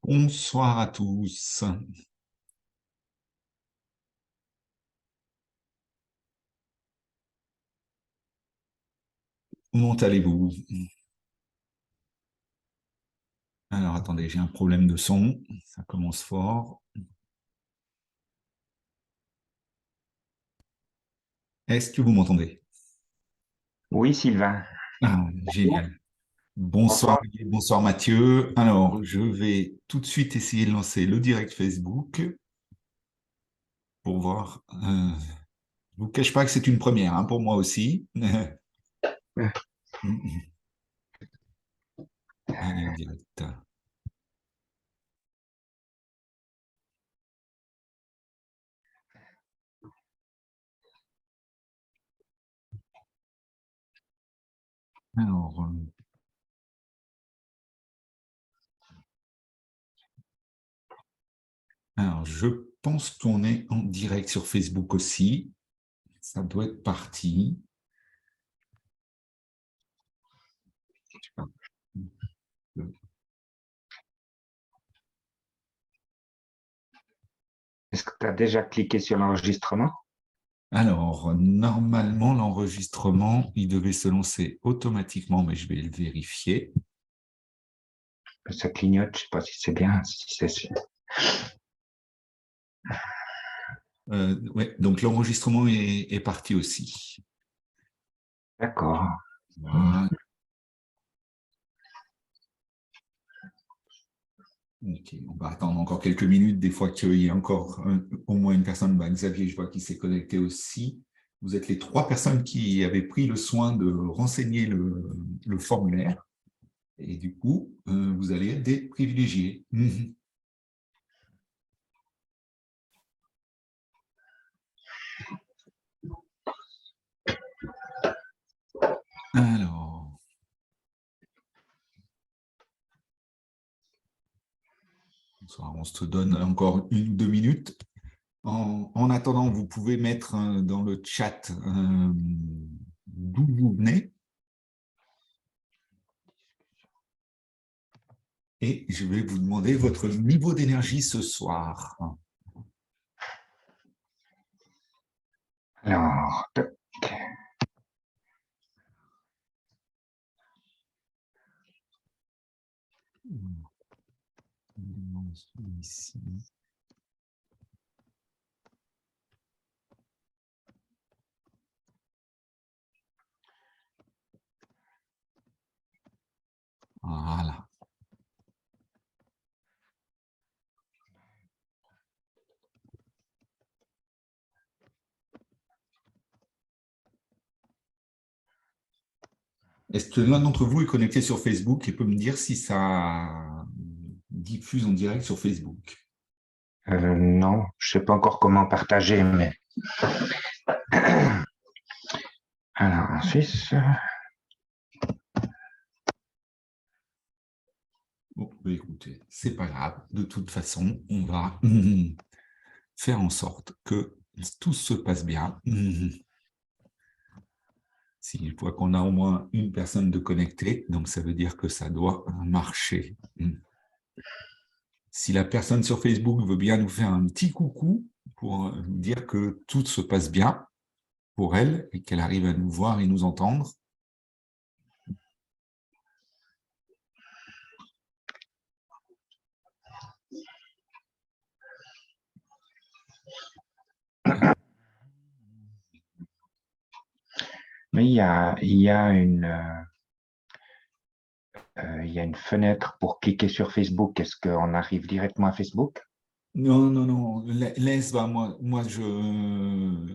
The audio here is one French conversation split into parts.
Bonsoir à tous. Comment allez-vous? Alors, attendez, j'ai un problème de son. Ça commence fort. Est-ce que vous m'entendez? Oui, Sylvain. Ah, génial. Bonsoir, Bonsoir. Olivier, bonsoir Mathieu. Alors, je vais tout de suite essayer de lancer le direct Facebook pour voir. Je ne vous cache pas que c'est une première hein, pour moi aussi. Allez, en direct. Alors, je pense qu'on est en direct sur Facebook aussi. Ça doit être parti. Est-ce que tu as déjà cliqué sur l'enregistrement? Alors, normalement, l'enregistrement, il devait se lancer automatiquement, mais je vais le vérifier. Ça clignote, je ne sais pas si c'est bien. Ouais, donc l'enregistrement est parti aussi. D'accord. Voilà. Ok, on va attendre encore quelques minutes, des fois qu'il y a encore au moins une personne. Xavier, je vois qu'il s'est connecté aussi. Vous êtes les 3 personnes qui avaient pris le soin de renseigner le formulaire. Et du coup, vous allez être des privilégiés. Alors, on se donne encore 1 ou 2 minutes. En attendant, vous pouvez mettre dans le chat d'où vous venez. Et je vais vous demander votre niveau d'énergie ce soir. Alors, Ici. Voilà. Est-ce que l'un d'entre vous est connecté sur Facebook et peut me dire si ça diffuse en direct sur Facebook? non, je ne sais pas encore comment partager, mais... Alors, en Suisse, Bon, écoutez, c'est pas grave. De toute façon, on va faire en sorte que tout se passe bien. Si je vois qu'on a au moins une personne de connectée, donc ça veut dire que ça doit marcher. Si la personne sur Facebook veut bien nous faire un petit coucou pour dire que tout se passe bien pour elle et qu'elle arrive à nous voir et nous entendre. mais il y a une fenêtre pour cliquer sur Facebook. Est-ce qu'on arrive directement à Facebook? Non, non, non, laisse, moi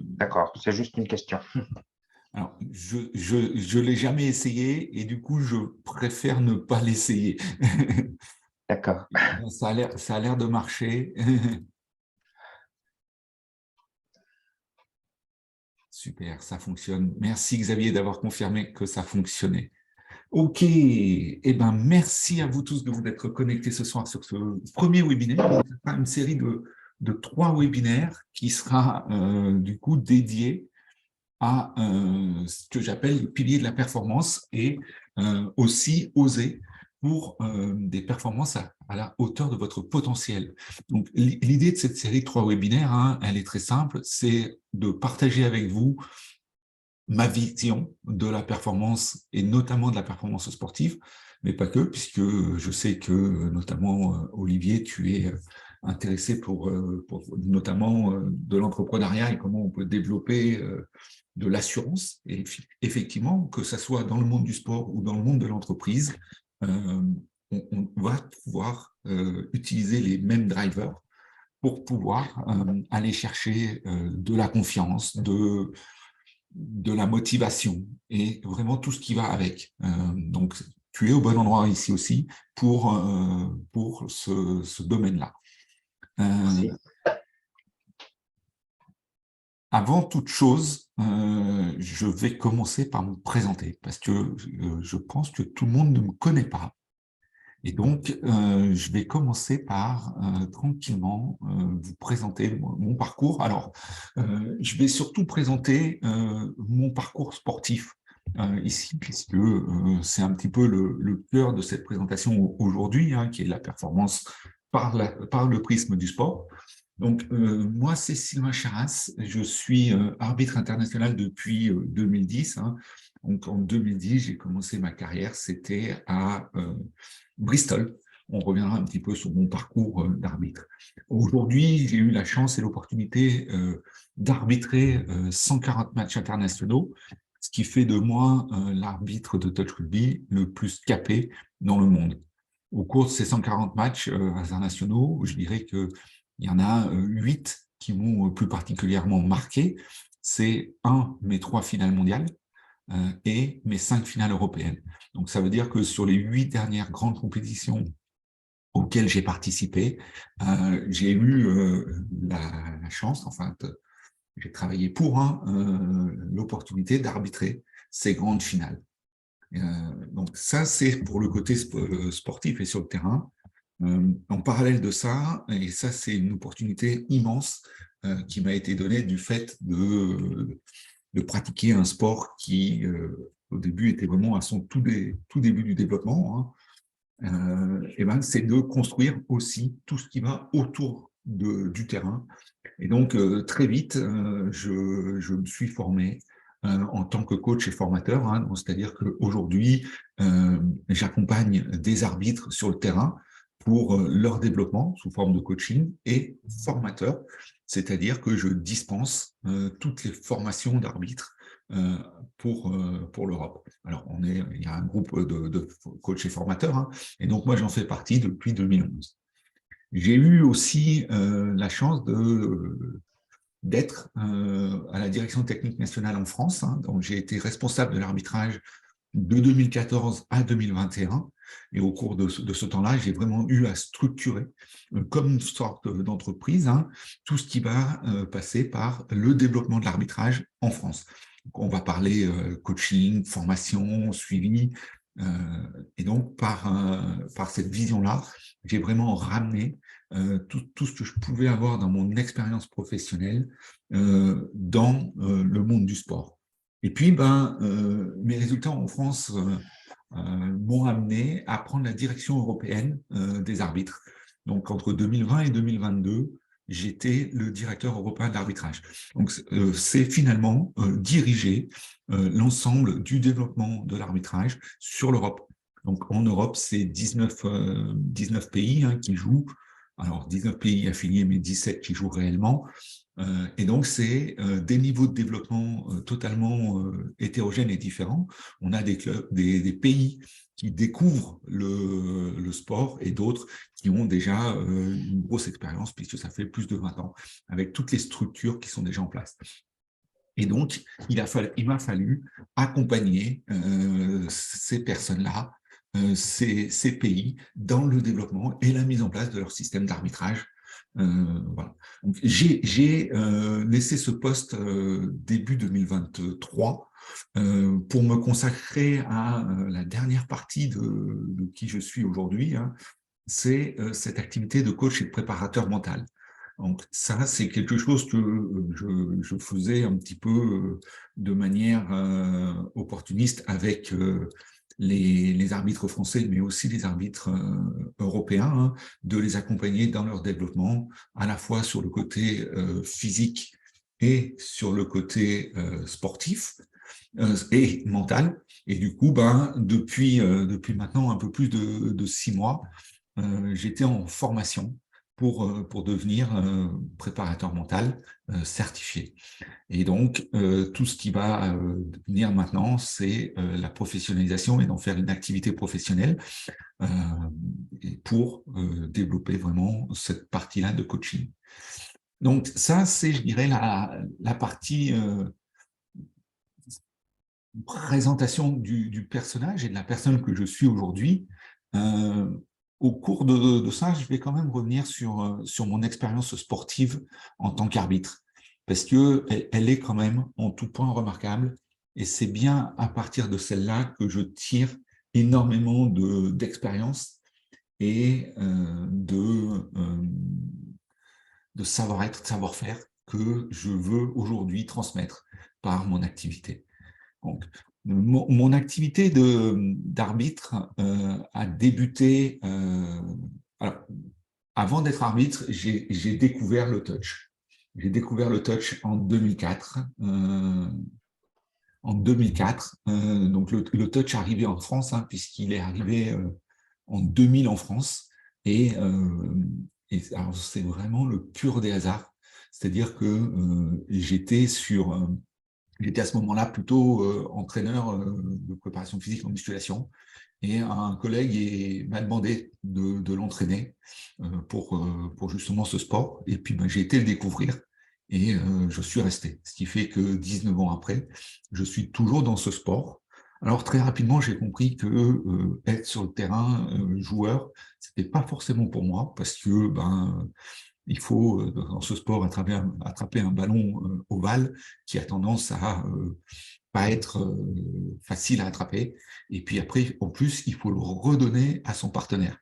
D'accord, c'est juste une question. alors, je l'ai jamais essayé et du coup, je préfère ne pas l'essayer. D'accord. Ça a l'air de marcher. Super, ça fonctionne. Merci Xavier d'avoir confirmé que ça fonctionnait. Ok, eh ben, merci à vous tous de vous être connectés ce soir sur ce premier webinaire. Donc, ce sera une série de 3 webinaires qui sera du coup dédié à ce que j'appelle le pilier de la performance et aussi oser. pour des performances à la hauteur de votre potentiel. Donc, l'idée de cette série de 3 webinaires, hein, elle est très simple, c'est de partager avec vous ma vision de la performance et notamment de la performance sportive, mais pas que, puisque je sais que notamment Olivier, tu es intéressé pour notamment de l'entrepreneuriat et comment on peut développer de l'assurance. Et effectivement, que ça soit dans le monde du sport ou dans le monde de l'entreprise, on va pouvoir utiliser les mêmes drivers pour pouvoir aller chercher de la confiance, de la motivation et vraiment tout ce qui va avec. Donc, tu es au bon endroit ici aussi pour ce domaine-là. Avant toute chose, je vais commencer par me présenter parce que je pense que tout le monde ne me connaît pas. Et donc, je vais commencer par tranquillement vous présenter mon parcours. Alors, je vais surtout présenter mon parcours sportif ici, puisque c'est un petit peu le cœur de cette présentation aujourd'hui, hein, qui est la performance par le prisme du sport. Donc, moi, c'est Sylvain Charras, je suis arbitre international depuis 2010. Hein. Donc, en 2010, j'ai commencé ma carrière, c'était à Bristol. On reviendra un petit peu sur mon parcours d'arbitre. Aujourd'hui, j'ai eu la chance et l'opportunité d'arbitrer 140 matchs internationaux, ce qui fait de moi l'arbitre de touch rugby le plus capé dans le monde. Au cours de ces 140 matchs internationaux, je dirais qu'il y en a 8 qui m'ont plus particulièrement marqué. C'est mes 3 finales mondiales, et mes 5 finales européennes. Donc, ça veut dire que sur les 8 dernières grandes compétitions auxquelles j'ai participé, j'ai eu la chance, enfin, j'ai travaillé pour l'opportunité d'arbitrer ces grandes finales. Donc, ça, c'est pour le côté sportif et sur le terrain. En parallèle de ça, et ça, c'est une opportunité immense qui m'a été donnée du fait de pratiquer un sport qui, au début, était vraiment à son tout début du développement, hein. Et ben, c'est de construire aussi tout ce qui va autour du terrain. Et donc, très vite, je me suis formé en tant que coach et formateur, hein, c'est-à-dire qu'aujourd'hui, j'accompagne des arbitres sur le terrain pour leur développement sous forme de coaching et formateur, c'est-à-dire que je dispense toutes les formations d'arbitres euh, pour l'Europe. Alors, il y a un groupe de coachs et formateurs, hein, et donc moi, j'en fais partie depuis 2011. J'ai eu aussi la chance d'être à la direction technique nationale en France, hein, donc j'ai été responsable de l'arbitrage de 2014 à 2021. Et au cours de ce temps-là, j'ai vraiment eu à structurer, comme une sorte d'entreprise, hein, tout ce qui va passer par le développement de l'arbitrage en France. Donc, on va parler coaching, formation, suivi. Et donc, par cette vision-là, j'ai vraiment ramené tout ce que je pouvais avoir dans mon expérience professionnelle dans le monde du sport. Et puis, mes résultats en France m'ont amené à prendre la direction européenne des arbitres. Donc, entre 2020 et 2022, j'étais le directeur européen de l'arbitrage. Donc, c'est finalement diriger l'ensemble du développement de l'arbitrage sur l'Europe. Donc, en Europe, c'est 19 pays hein, qui jouent. Alors, 19 pays affiliés, mais 17 qui jouent réellement. Et donc, c'est des niveaux de développement totalement hétérogènes et différents. On a des pays qui découvrent le sport et d'autres qui ont déjà une grosse expérience, puisque ça fait plus de 20 ans, avec toutes les structures qui sont déjà en place. Et donc, il m'a fallu accompagner ces personnes-là, ces pays, dans le développement et la mise en place de leur système d'arbitrage. Voilà. J'ai laissé ce poste début 2023 pour me consacrer à la dernière partie de qui je suis aujourd'hui, hein, c'est cette activité de coach et de préparateur mental. Donc ça, c'est quelque chose que je faisais un petit peu de manière opportuniste avec les arbitres français, mais aussi les arbitres européens, hein, de les accompagner dans leur développement, à la fois sur le côté physique et sur le côté sportif et mental. Et du coup, depuis maintenant un peu plus de 6 mois, j'étais en formation pour devenir préparateur mental certifié. Et donc, tout ce qui va venir maintenant, c'est la professionnalisation et d'en faire une activité professionnelle euh, pour développer vraiment cette partie-là de coaching. Donc, ça, c'est, je dirais, la partie présentation du personnage et de la personne que je suis aujourd'hui. Euh, Au cours de ça, je vais quand même revenir sur mon expérience sportive en tant qu'arbitre, parce qu'elle est quand même en tout point remarquable, et c'est bien à partir de celle-là que je tire énormément d'expérience et de savoir-être, de savoir-faire que je veux aujourd'hui transmettre par mon activité. Donc, mon activité d'arbitre a débuté. Alors, avant d'être arbitre, j'ai découvert le touch. J'ai découvert le touch en 2004. Donc le touch est arrivé en France, hein, puisqu'il est arrivé en 2000 en France. Et alors, c'est vraiment le pur des hasards. C'est-à-dire que j'étais à ce moment-là plutôt entraîneur de préparation physique en musculation, et un collègue m'a demandé de l'entraîner pour justement ce sport. Et puis j'ai été le découvrir et je suis resté. Ce qui fait que 19 ans après, je suis toujours dans ce sport. Alors très rapidement, j'ai compris que être sur le terrain, joueur, c'était pas forcément pour moi, parce que il faut, dans ce sport, attraper un ballon ovale qui a tendance à pas être facile à attraper. Et puis après, en plus, il faut le redonner à son partenaire.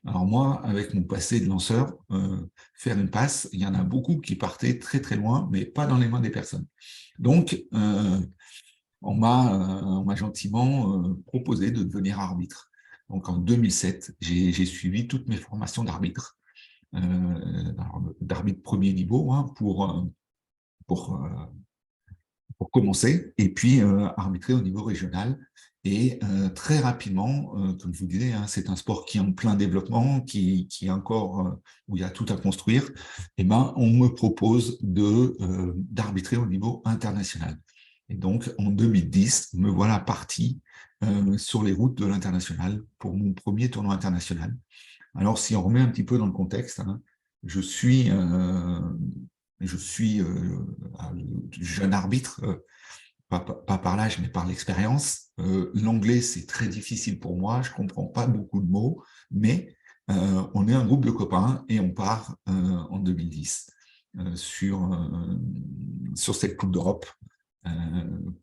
Alors moi, avec mon passé de lanceur, faire une passe, il y en a beaucoup qui partaient très très loin, mais pas dans les mains des personnes. Donc, on m'a gentiment proposé de devenir arbitre. Donc en 2007, j'ai suivi toutes mes formations d'arbitre. D'arbitre premier niveau, hein, pour, euh, pour commencer, et puis arbitrer au niveau régional. Et très rapidement, comme je vous disais, hein, c'est un sport qui est en plein développement, qui est encore où il y a tout à construire. Et on me propose d'arbitrer au niveau international. Et donc, en 2010, me voilà parti sur les routes de l'international pour mon premier tournoi international. Alors, si on remet un petit peu dans le contexte, hein, je suis, euh, je suis jeune arbitre, pas par l'âge, mais par l'expérience. L'anglais, c'est très difficile pour moi, je ne comprends pas beaucoup de mots, mais on est un groupe de copains et on part en 2010 sur cette Coupe d'Europe euh,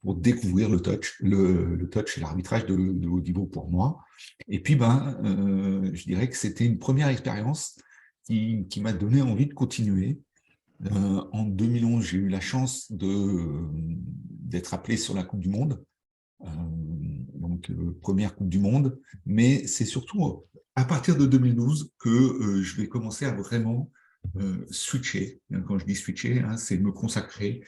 pour découvrir le touch. Le touch et l'arbitrage de haut niveau pour moi. Et puis, je dirais que c'était une première expérience qui m'a donné envie de continuer. En 2011, j'ai eu la chance d'être appelé sur la Coupe du Monde, donc première Coupe du Monde, mais c'est surtout à partir de 2012 que je vais commencer à vraiment switcher. Quand je dis switcher, hein, c'est me consacrer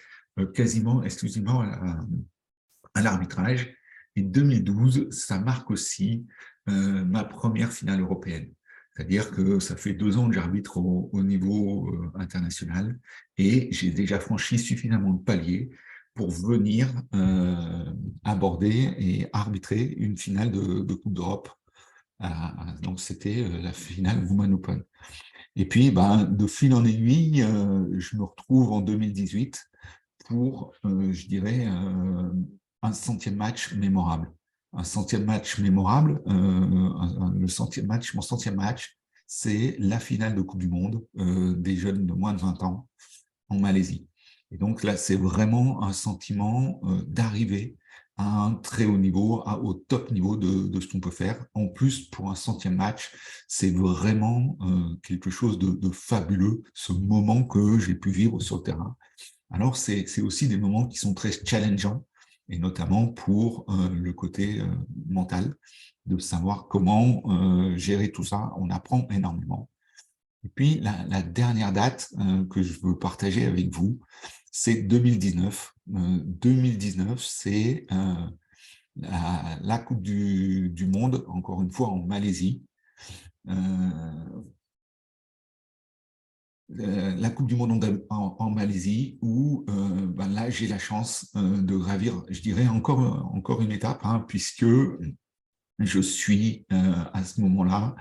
quasiment exclusivement à l'arbitrage. Et 2012, ça marque aussi ma première finale européenne. C'est-à-dire que ça fait 2 ans que j'arbitre au niveau international et j'ai déjà franchi suffisamment de paliers pour venir aborder et arbitrer une finale de Coupe d'Europe. Donc c'était la finale Women Open. Et puis, de fil en aiguille, je me retrouve en 2018 pour, je dirais, un centième match mémorable. Un centième match mémorable, le centième match, mon centième match, c'est la finale de Coupe du Monde des jeunes de moins de 20 ans en Malaisie. Et donc là, c'est vraiment un sentiment d'arriver à un très haut niveau, au top niveau de ce qu'on peut faire. En plus, pour un centième match, c'est vraiment quelque chose de fabuleux, ce moment que j'ai pu vivre sur le terrain. Alors, c'est aussi des moments qui sont très challengeants et notamment pour le côté mental, de savoir comment gérer tout ça. On apprend énormément. Et puis, la dernière date que je veux partager avec vous, c'est 2019. 2019, c'est la Coupe du Monde, encore une fois en Malaisie. La Coupe du Monde en Malaisie, où ben là, j'ai la chance de gravir, je dirais, encore une étape, hein, puisque je suis à ce moment-là,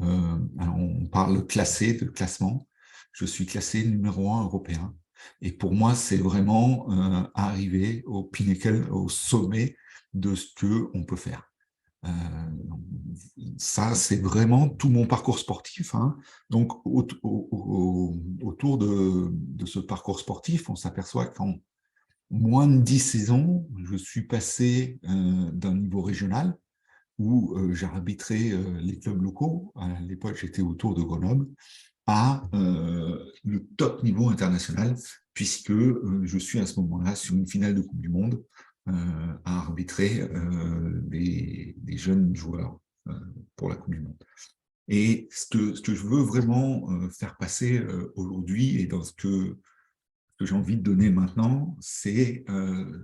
alors on parle classé, de classement, je suis classé numéro 1 européen. Et pour moi, c'est vraiment arriver au pinnacle, au sommet de ce qu'on peut faire. Euh, Ça, c'est vraiment tout mon parcours sportif, hein. Donc, autour de ce parcours sportif, on s'aperçoit qu'en moins de 10 saisons, je suis passé d'un niveau régional où j'ai arbitré les clubs locaux. À l'époque, j'étais autour de Grenoble, à le top niveau international, puisque je suis à ce moment-là sur une finale de Coupe du Monde à arbitrer des jeunes joueurs pour la Coupe du Monde. Et ce que je veux vraiment faire passer aujourd'hui et dans ce que j'ai envie de donner maintenant, c'est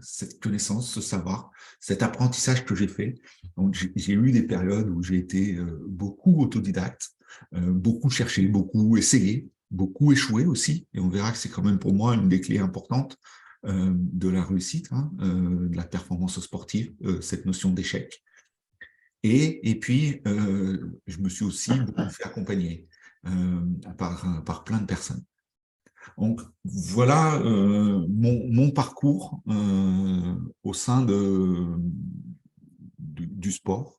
cette connaissance, ce savoir, cet apprentissage que j'ai fait. Donc, j'ai eu des périodes où j'ai été beaucoup autodidacte, beaucoup cherché, beaucoup essayé, beaucoup échoué aussi. Et on verra que c'est quand même pour moi une des clés importantes de la réussite, hein, de la performance sportive, cette notion d'échec. Et puis, je me suis aussi beaucoup fait accompagner par plein de personnes. Donc, voilà mon parcours au sein du sport.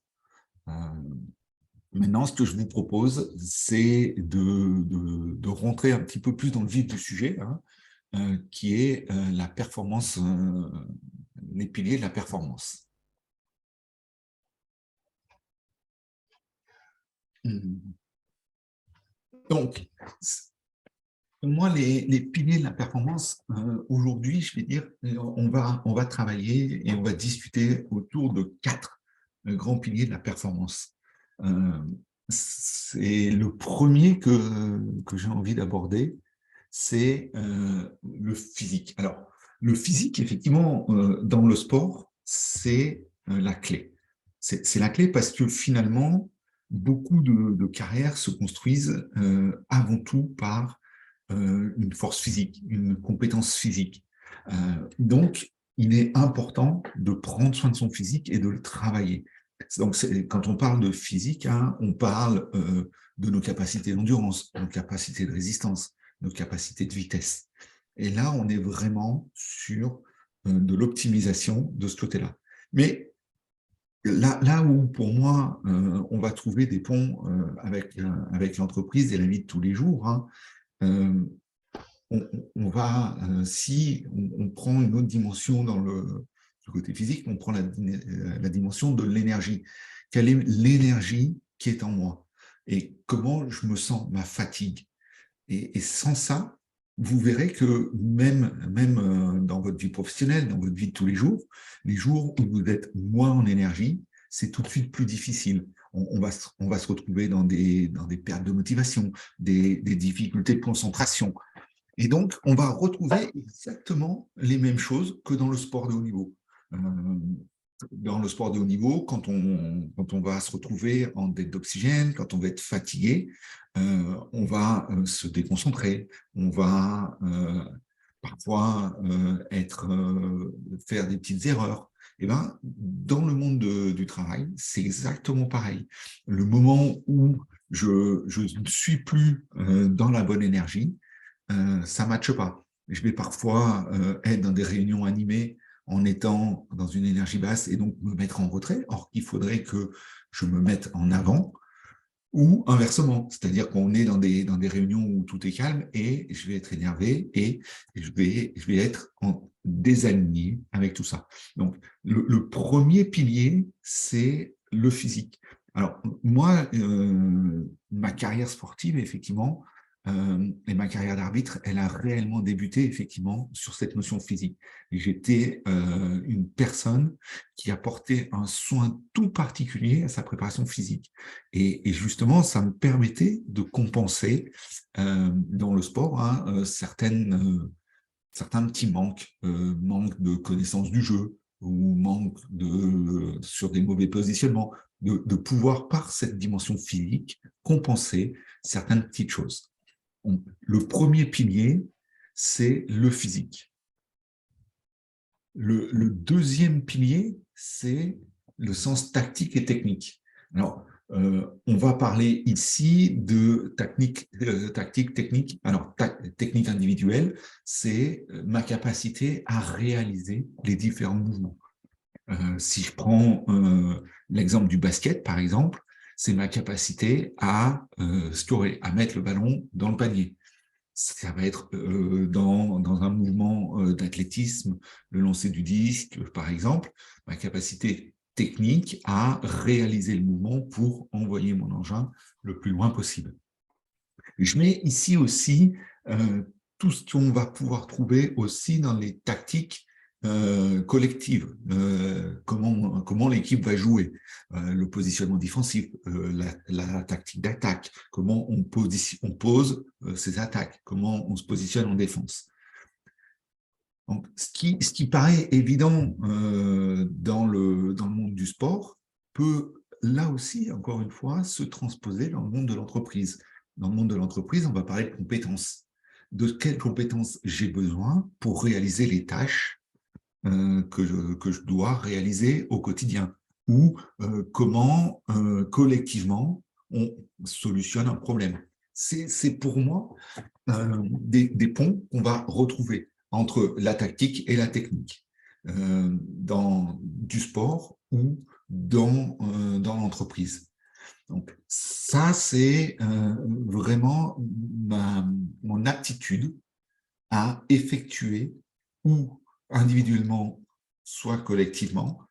Euh, Maintenant, ce que je vous propose, c'est de rentrer un petit peu plus dans le vif du sujet, hein, qui est la performance, les piliers de la performance. Donc, pour moi, les piliers de la performance, aujourd'hui, je vais dire, on va travailler et on va discuter autour de 4 grands piliers de la performance. Euh, c'est le premier que j'ai envie d'aborder, c'est le physique. Alors, le physique, effectivement, dans le sport, c'est la clé. C'est la clé parce que finalement, beaucoup de carrières se construisent avant tout par une force physique, une compétence physique. Donc, il est important de prendre soin de son physique et de le travailler. Donc, quand on parle de physique, hein, on parle de nos capacités d'endurance, nos capacités de résistance, nos capacités de vitesse. Et là, on est vraiment sur de l'optimisation de ce côté-là. Mais là où, pour moi, on va trouver des ponts avec l'entreprise et la vie de tous les jours, hein, euh, on va, si on prend une autre dimension dans le côté physique, on prend la dimension de l'énergie. Quelle est l'énergie qui est en moi? Et comment je me sens, ma fatigue? Et sans ça, vous verrez que même dans votre vie professionnelle, dans votre vie de tous les jours où vous êtes moins en énergie, c'est tout de suite plus difficile. On va se retrouver dans des pertes de motivation, des difficultés de concentration. Et donc, on va retrouver exactement les mêmes choses que dans le sport de haut niveau. Euh, Dans le sport de haut niveau, quand on va se retrouver en dette d'oxygène, quand on va être fatigué, on va se déconcentrer, on va parfois faire des petites erreurs. Et ben, dans le monde du travail, c'est exactement pareil. Le moment où je ne suis plus dans la bonne énergie, ça ne matche pas. Je vais parfois être dans des réunions animées en étant dans une énergie basse et donc me mettre en retrait, or qu'il faudrait que je me mette en avant, ou inversement, c'est-à-dire qu'on est dans des réunions où tout est calme et je vais être énervé et je vais être en désaligné avec tout ça. Donc, le premier pilier, c'est le physique. Alors, moi, ma carrière sportive, effectivement, et ma carrière d'arbitre, elle a réellement débuté effectivement sur cette notion physique. J'étais une personne qui apportait un soin tout particulier à sa préparation physique. Et justement, ça me permettait de compenser dans le sport certains petits manques, manque de connaissance du jeu ou manque sur des mauvais positionnements, de pouvoir, par cette dimension physique, compenser certaines petites choses. Le premier pilier, c'est le physique. Le deuxième pilier, c'est le sens tactique et technique. Alors, on va parler ici de tactique, technique. Alors, technique individuelle, c'est ma capacité à réaliser les différents mouvements. Si je prends l'exemple du basket, par exemple, c'est ma capacité à scorer, à mettre le ballon dans le panier. Ça va être dans un mouvement d'athlétisme, le lancer du disque, par exemple, ma capacité technique à réaliser le mouvement pour envoyer mon engin le plus loin possible. Je mets ici aussi tout ce qu'on va pouvoir trouver aussi dans les tactiques collectives, comment l'équipe va jouer, le positionnement défensif, la tactique d'attaque, comment on pose ses attaques, comment on se positionne en défense. Donc, ce qui paraît évident dans le monde du sport peut, là aussi, encore une fois, se transposer dans le monde de l'entreprise. Dans le monde de l'entreprise, on va parler de compétences. De quelles compétences j'ai besoin pour réaliser les tâches que je dois réaliser au quotidien, ou comment collectivement on solutionne un problème. C'est pour moi des ponts qu'on va retrouver entre la tactique et la technique dans du sport ou dans l'entreprise. Donc ça, c'est vraiment mon aptitude à effectuer ou individuellement, soit collectivement,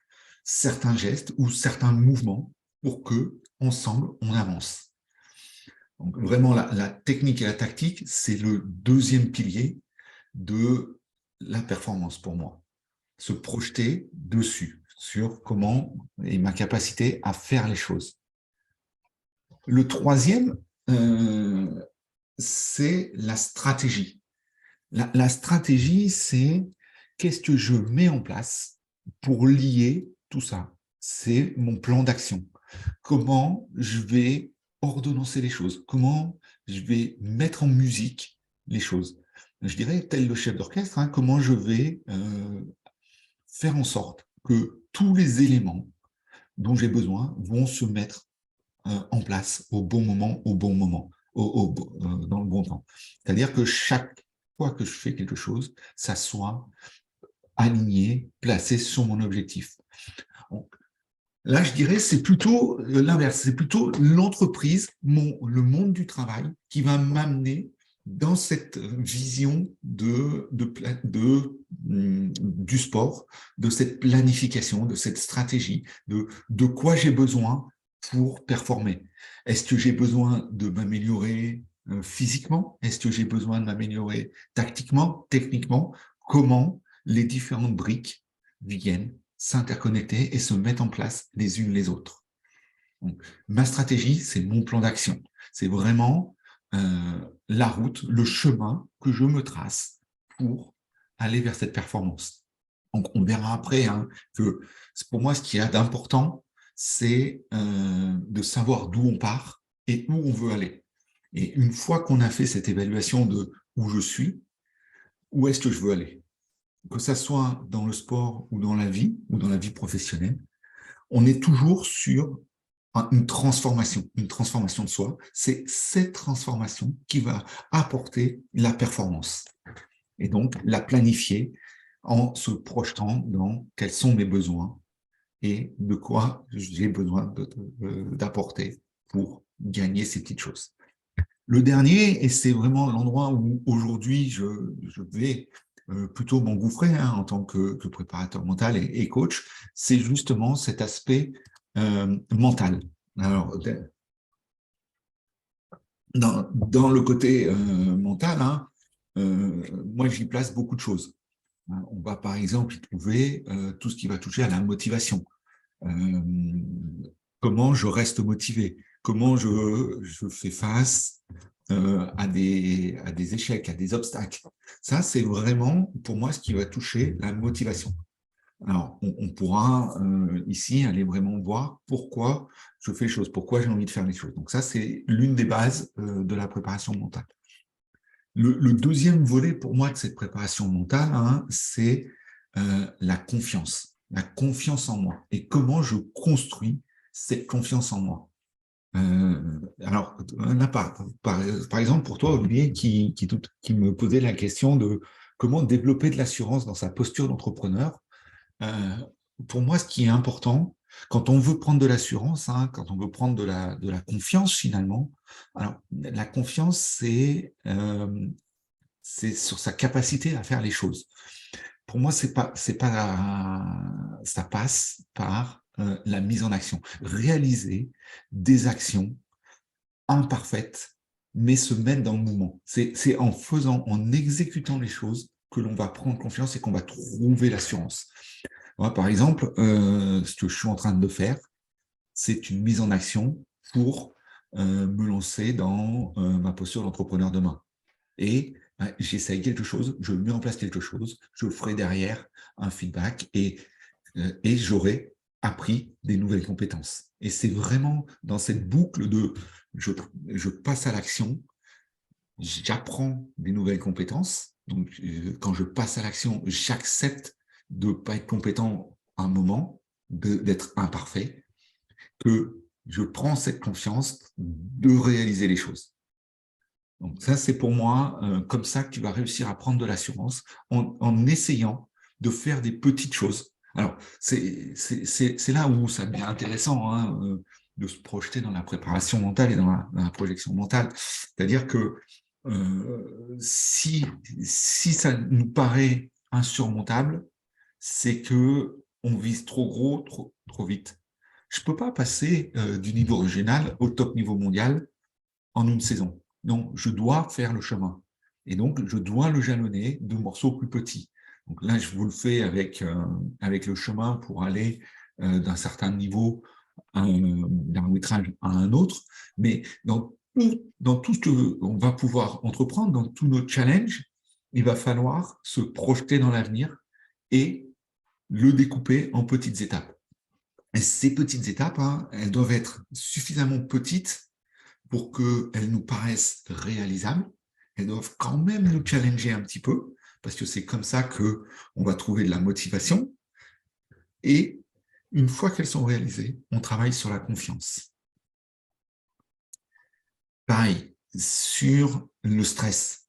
certains gestes ou certains mouvements pour que, ensemble, on avance. Donc, vraiment, la technique et la tactique, c'est le deuxième pilier de la performance pour moi. Se projeter dessus, sur comment et ma capacité à faire les choses. Le troisième, c'est la stratégie. La stratégie, c'est qu'est-ce que je mets en place pour lier tout ça. C'est mon plan d'action. Comment je vais ordonnancer les choses, comment je vais mettre en musique les choses. Je dirais, tel le chef d'orchestre, comment je vais faire en sorte que tous les éléments dont j'ai besoin vont se mettre en place au bon moment, dans le bon temps. C'est-à-dire que chaque fois que je fais quelque chose, ça soit aligné, placé sur mon objectif. Donc, là, je dirais, c'est plutôt l'inverse, c'est plutôt l'entreprise, le monde du travail qui va m'amener dans cette vision du sport, de cette planification, de cette stratégie, de quoi j'ai besoin pour performer. Est-ce que j'ai besoin de m'améliorer physiquement? Est-ce que j'ai besoin de m'améliorer tactiquement, techniquement? Comment les différentes briques viennent s'interconnecter et se mettre en place les unes les autres. Donc, ma stratégie, c'est mon plan d'action. C'est vraiment la route, le chemin que je me trace pour aller vers cette performance. Donc, on verra après que pour moi, ce qui est d'important, c'est de savoir d'où on part et où on veut aller. Et une fois qu'on a fait cette évaluation de où je suis, où est-ce que je veux aller? Que ça soit dans le sport ou dans la vie professionnelle, on est toujours sur une transformation de soi. C'est cette transformation qui va apporter la performance. Et donc, la planifier en se projetant dans quels sont mes besoins et de quoi j'ai besoin d'apporter pour gagner ces petites choses. Le dernier, et c'est vraiment l'endroit où aujourd'hui je vais plutôt m'engouffrer en tant que préparateur mental et coach, c'est justement cet aspect mental. Alors, dans le côté mental, hein, moi, j'y place beaucoup de choses. On va par exemple y trouver tout ce qui va toucher à la motivation. Euh, Comment je reste motivé, comment je fais face à des échecs, à des obstacles. Ça, c'est vraiment pour moi ce qui va toucher la motivation. Alors, on pourra ici aller vraiment voir pourquoi je fais les choses, pourquoi j'ai envie de faire les choses. Donc ça, c'est l'une des bases de la préparation mentale. Le deuxième volet pour moi de cette préparation mentale, hein, c'est la confiance en moi et comment je construis cette confiance en moi. Alors, là, par exemple, pour toi, Olivier, qui me posait la question de comment développer de l'assurance dans sa posture d'entrepreneur, euh, pour moi, ce qui est important, quand on veut prendre de l'assurance, hein, quand on veut prendre de la confiance finalement, alors la confiance, c'est sur sa capacité à faire les choses. Pour moi, ça passe par la mise en action, réaliser des actions imparfaites, mais se mettre dans le mouvement. C'est en faisant, en exécutant les choses que l'on va prendre confiance et qu'on va trouver l'assurance. Moi, par exemple, ce que je suis en train de faire, c'est une mise en action pour me lancer dans ma posture d'entrepreneur demain. Et j'essaye quelque chose, je mets en place quelque chose, je ferai derrière un feedback et j'aurai appris des nouvelles compétences. Et c'est vraiment dans cette boucle de je passe à l'action, j'apprends des nouvelles compétences. Donc, quand je passe à l'action, j'accepte de ne pas être compétent à un moment, d'être imparfait, que je prends cette confiance de réaliser les choses. Donc ça, c'est pour moi comme ça que tu vas réussir à prendre de l'assurance en essayant de faire des petites choses. Alors, c'est là où ça devient intéressant hein, de se projeter dans la préparation mentale et dans la projection mentale. C'est-à-dire que si ça nous paraît insurmontable, c'est que on vise trop gros, trop vite. Je ne peux pas passer du niveau régional au top niveau mondial en une saison. Non, je dois faire le chemin. Et donc, je dois le jalonner de morceaux plus petits. Donc là, je vous le fais avec le chemin pour aller d'un certain niveau d'arbitrage à un autre. Mais dans tout ce qu'on va pouvoir entreprendre, dans tous nos challenges, il va falloir se projeter dans l'avenir et le découper en petites étapes. Et ces petites étapes, hein, elles doivent être suffisamment petites pour qu'elles nous paraissent réalisables. Elles doivent quand même nous challenger un petit peu, parce que c'est comme ça qu'on va trouver de la motivation. Et une fois qu'elles sont réalisées, on travaille sur la confiance. Pareil, sur le stress.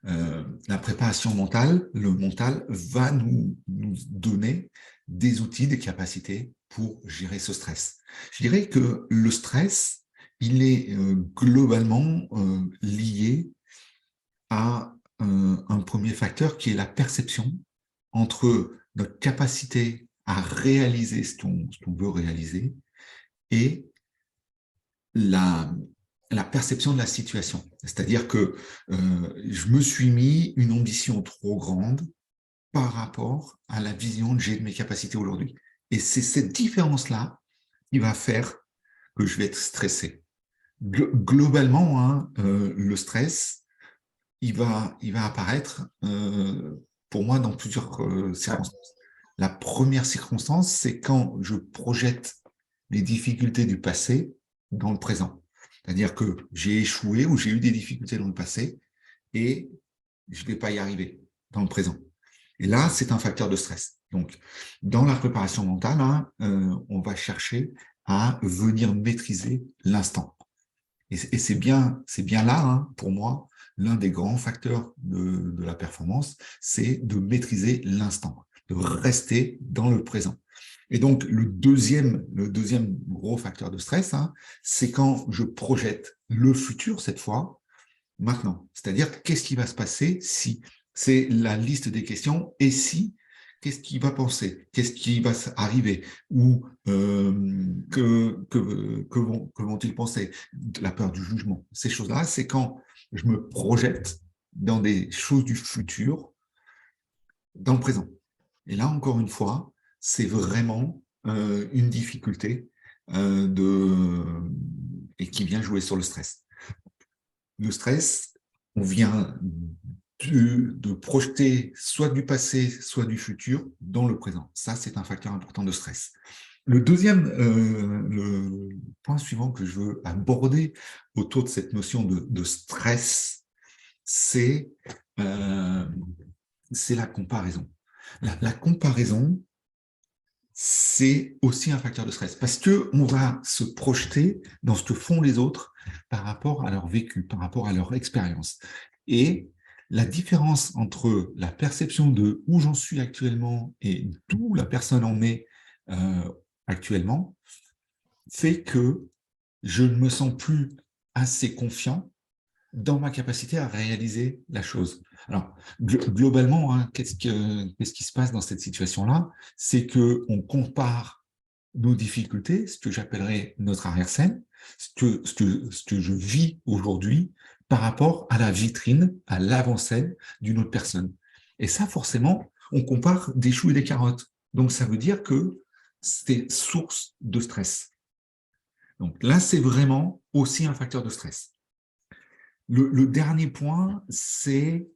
La préparation mentale, le mental va nous donner des outils, des capacités pour gérer ce stress. Je dirais que le stress, il est globalement lié à un premier facteur qui est la perception entre notre capacité à réaliser ce qu'on veut réaliser et la, la perception de la situation. C'est-à-dire que je me suis mis une ambition trop grande par rapport à la vision que j'ai de mes capacités aujourd'hui. Et c'est cette différence-là qui va faire que je vais être stressé. Globalement, hein, le stress, il va apparaître pour moi dans plusieurs circonstances. La première circonstance, c'est quand je projette les difficultés du passé dans le présent. C'est-à-dire que j'ai échoué ou j'ai eu des difficultés dans le passé et je ne vais pas y arriver dans le présent. Et là, c'est un facteur de stress. Donc, dans la préparation mentale, hein, on va chercher à venir maîtriser l'instant. Et c'est bien là, hein, pour moi, l'un des grands facteurs de la performance, c'est de maîtriser l'instant, de rester dans le présent. Et donc, le deuxième gros facteur de stress, hein, c'est quand je projette le futur, cette fois, maintenant. C'est-à-dire, qu'est-ce qui va se passer si? C'est la liste des questions. Et si, qu'est-ce qu'il va penser, qu'est-ce qui va arriver, ou que vont-ils penser, la peur du jugement. Ces choses-là, c'est quand je me projette dans des choses du futur, dans le présent. Et là, encore une fois, c'est vraiment une difficulté et qui vient jouer sur le stress. Le stress, on vient de projeter soit du passé, soit du futur dans le présent. Ça, c'est un facteur important de stress. Le deuxième, le point suivant que je veux aborder autour de cette notion de stress, c'est la comparaison. La comparaison, c'est aussi un facteur de stress parce qu'on va se projeter dans ce que font les autres par rapport à leur vécu, par rapport à leur expérience. Et la différence entre la perception de où j'en suis actuellement et d'où la personne en est actuellement fait que je ne me sens plus assez confiant dans ma capacité à réaliser la chose. Alors, globalement, hein, qu'est-ce qui se passe dans cette situation-là? C'est qu'on compare nos difficultés, ce que j'appellerais notre arrière-scène, ce que je vis aujourd'hui par rapport à la vitrine, à l'avant-scène d'une autre personne. Et ça, forcément, on compare des choux et des carottes. Donc, ça veut dire que c'est source de stress. Donc là, c'est vraiment aussi un facteur de stress. Le dernier point, c'est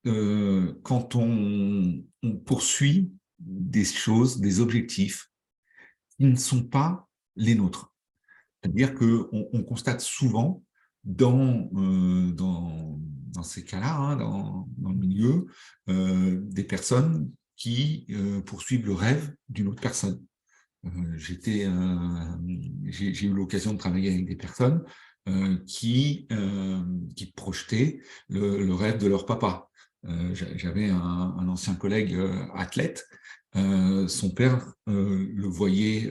quand on poursuit des choses, des objectifs qui ne sont pas les nôtres. C'est-à-dire qu'on constate souvent dans ces cas-là, hein, dans le milieu, des personnes qui poursuivent le rêve d'une autre personne. J'ai eu l'occasion de travailler avec des personnes qui projetaient le rêve de leur papa. J'avais un ancien collègue athlète, son père le voyait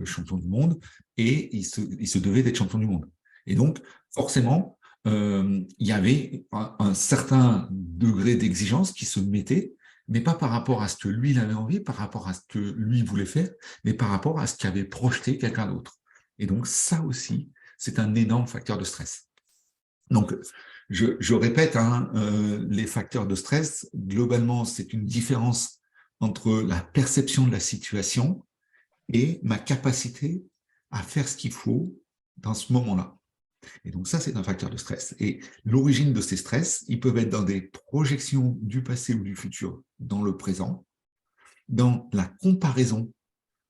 champion du monde et il se devait d'être champion du monde. Et donc, forcément, il y avait un certain degré d'exigence qui se mettait, mais pas par rapport à ce que lui il avait envie, par rapport à ce que lui voulait faire, mais par rapport à ce qu'avait projeté quelqu'un d'autre. Et donc, ça aussi, c'est un énorme facteur de stress. Donc, je répète, hein, les facteurs de stress, globalement, c'est une différence entre la perception de la situation et ma capacité à faire ce qu'il faut dans ce moment-là. Et donc ça, c'est un facteur de stress. Et l'origine de ces stress, ils peuvent être dans des projections du passé ou du futur dans le présent, dans la comparaison